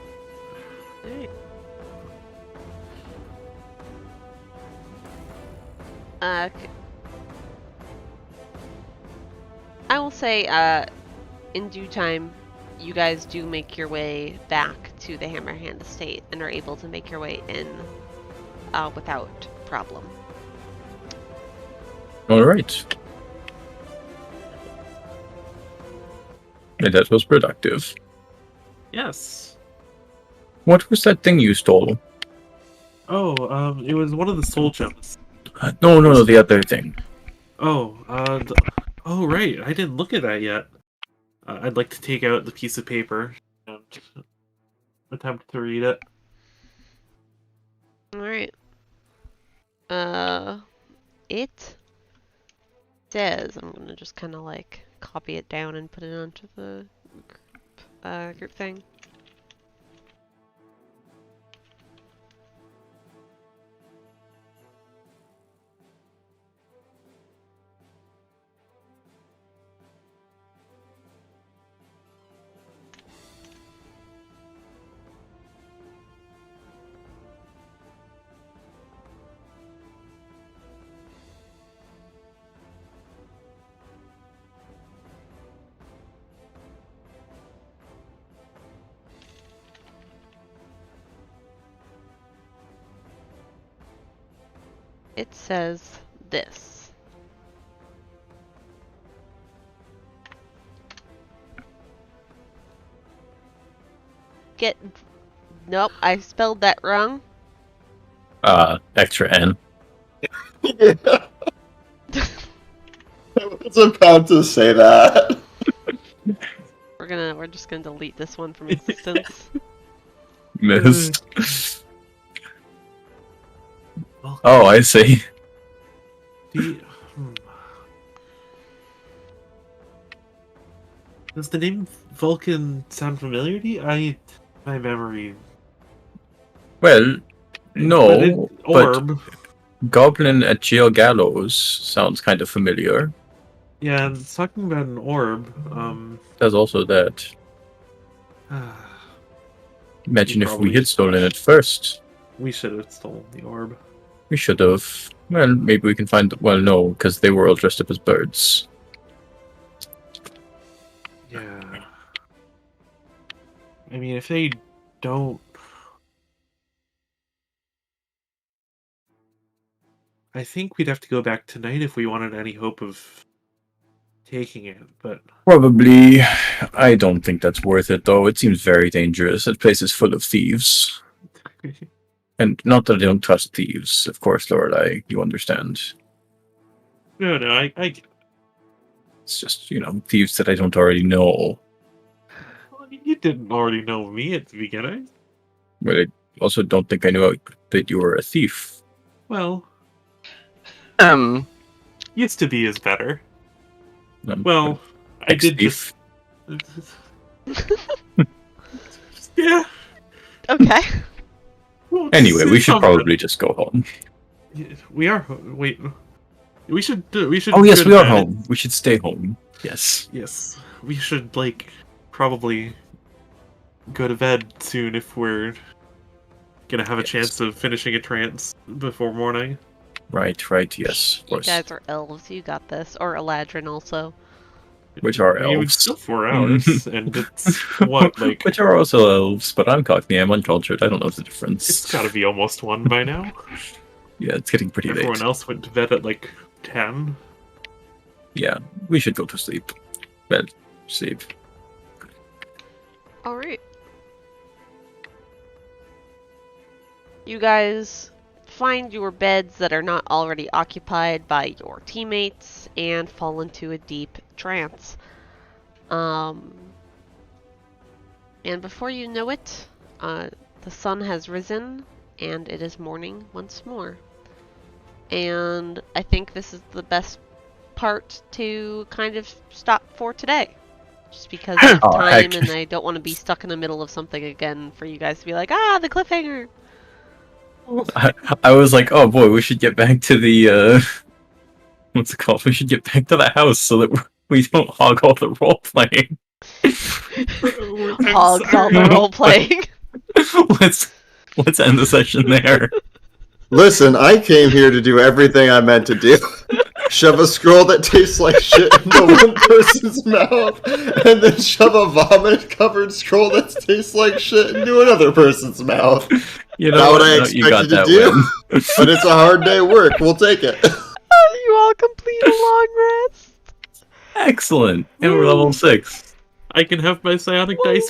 I will say, in due time, you guys do make your way back to the Hammerhand Estate and are able to make your way in without problem. All right. And that was productive. Yes. What was that thing you stole? Oh, it was one of the soul gems. No, the other thing. Oh, oh right, I didn't look at that yet. I'd like to take out the piece of paper and attempt to read it. Alright. It says, I'm gonna just kind of like copy it down and put it onto the group thing. it says this. Nope, I spelled that wrong. Extra N. Yeah. I was about to say that. We're just gonna delete this one from existence. Missed. Oh, I see. Does the name Vulcan sound familiar to you? My memory. Well, no, Orb. but Goblin at Jail Gallows sounds kind of familiar. Yeah, it's talking about an orb. There's also that. Imagine if we had stolen it first. We should have stolen the orb. We should have. Well, maybe we can find. Well, no, because they were all dressed up as birds. Yeah. I mean, if they don't. I think we'd have to go back tonight if we wanted any hope of taking it, but... Probably. I don't think that's worth it, though. It seems very dangerous. That place is full of thieves. And not that I don't trust thieves, of course, Lorelei. You understand. No, I... It's just, thieves that I don't already know. Well, you didn't already know me at the beginning. But I also don't think I knew that you were a thief. Well... Used to be is better. Well, I did thief. Yeah. Okay. Well, Anyway, we should probably just go home. We are. Wait. We should. Oh yes, we are home. We should stay home. Yes. Yes. We should probably go to bed soon if we're gonna have a chance of finishing a trance before morning. Right, yes, of course. You guys are elves, you got this. Or Eladrin also. Which are I mean, elves. it's still 4 hours, and it's what, like... Which are also elves, but I'm Cockney, I'm uncultured, I don't know the difference. It's gotta be almost 1 by now. Yeah, it's getting pretty late. Everyone else went to bed at, 10. Yeah, we should go to sleep. Bed, sleep. Alright. You guys find your beds that are not already occupied by your teammates and fall into a deep trance. And before you know it, the sun has risen and it is morning once more. And I think this is the best part to kind of stop for today. Just because of time and I don't want to be stuck in the middle of something again for you guys to be like, the cliffhanger! I was like, oh boy, we should get back to the, what's it called? We should get back to the house so that we don't hog all the role-playing. Hogs all the role-playing. Let's end the session there. Listen, I came here to do everything I meant to do. Shove a scroll that tastes like shit into one person's mouth, and then shove a vomit-covered scroll that tastes like shit into another person's mouth. Not what I expected to do, but it's a hard day work. We'll take it. You all complete a long rest. Excellent. And we're level 6. I can have my psionic dice back.